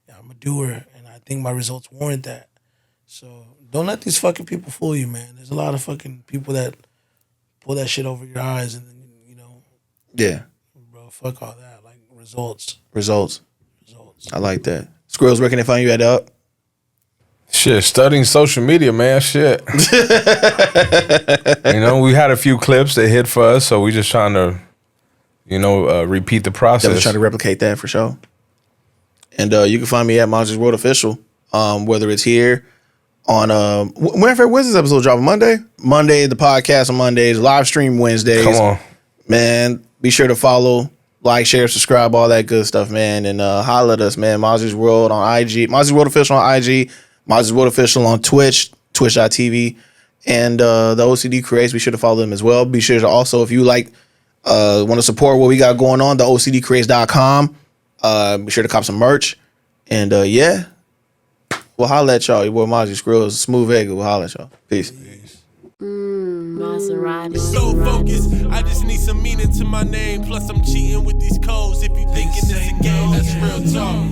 Yeah, I'm a doer, and I think my results warrant that. So don't let these fucking people fool you, man. There's a lot of fucking people that pull that shit over your eyes, and then, you know. Yeah. Bro, fuck all that. Like, results. I like that. Squirrels, where can they find you at Shit, studying social media, man. Shit. You know, we had a few clips that hit for us, so we just trying to, you know, repeat the process. Definitely trying to replicate that for sure. And you can find me at Monsters World Official, whether it's here on when's this episode dropping? Monday, the podcast on Mondays, live stream Wednesdays. Come on, man. Be sure to follow, like, share, subscribe, all that good stuff, man. And holla at us, man. Monsters World on IG, Monsters World Official on IG, Monsters World Official on Twitch, twitch.tv, and the OCD Creates. Be sure to follow them as well. Be sure to also, if you like, want to support what we got going on, the OCDCreates.com. Be sure to cop some merch. And yeah, we'll holla at y'all. Your boy Mozzie Skrills, Smooth Vega. We'll holla at y'all. Peace. Maserati. So focused, I just need some meaning to my name. Plus I'm cheating with these codes. If you thinking it's a game, that's real talk.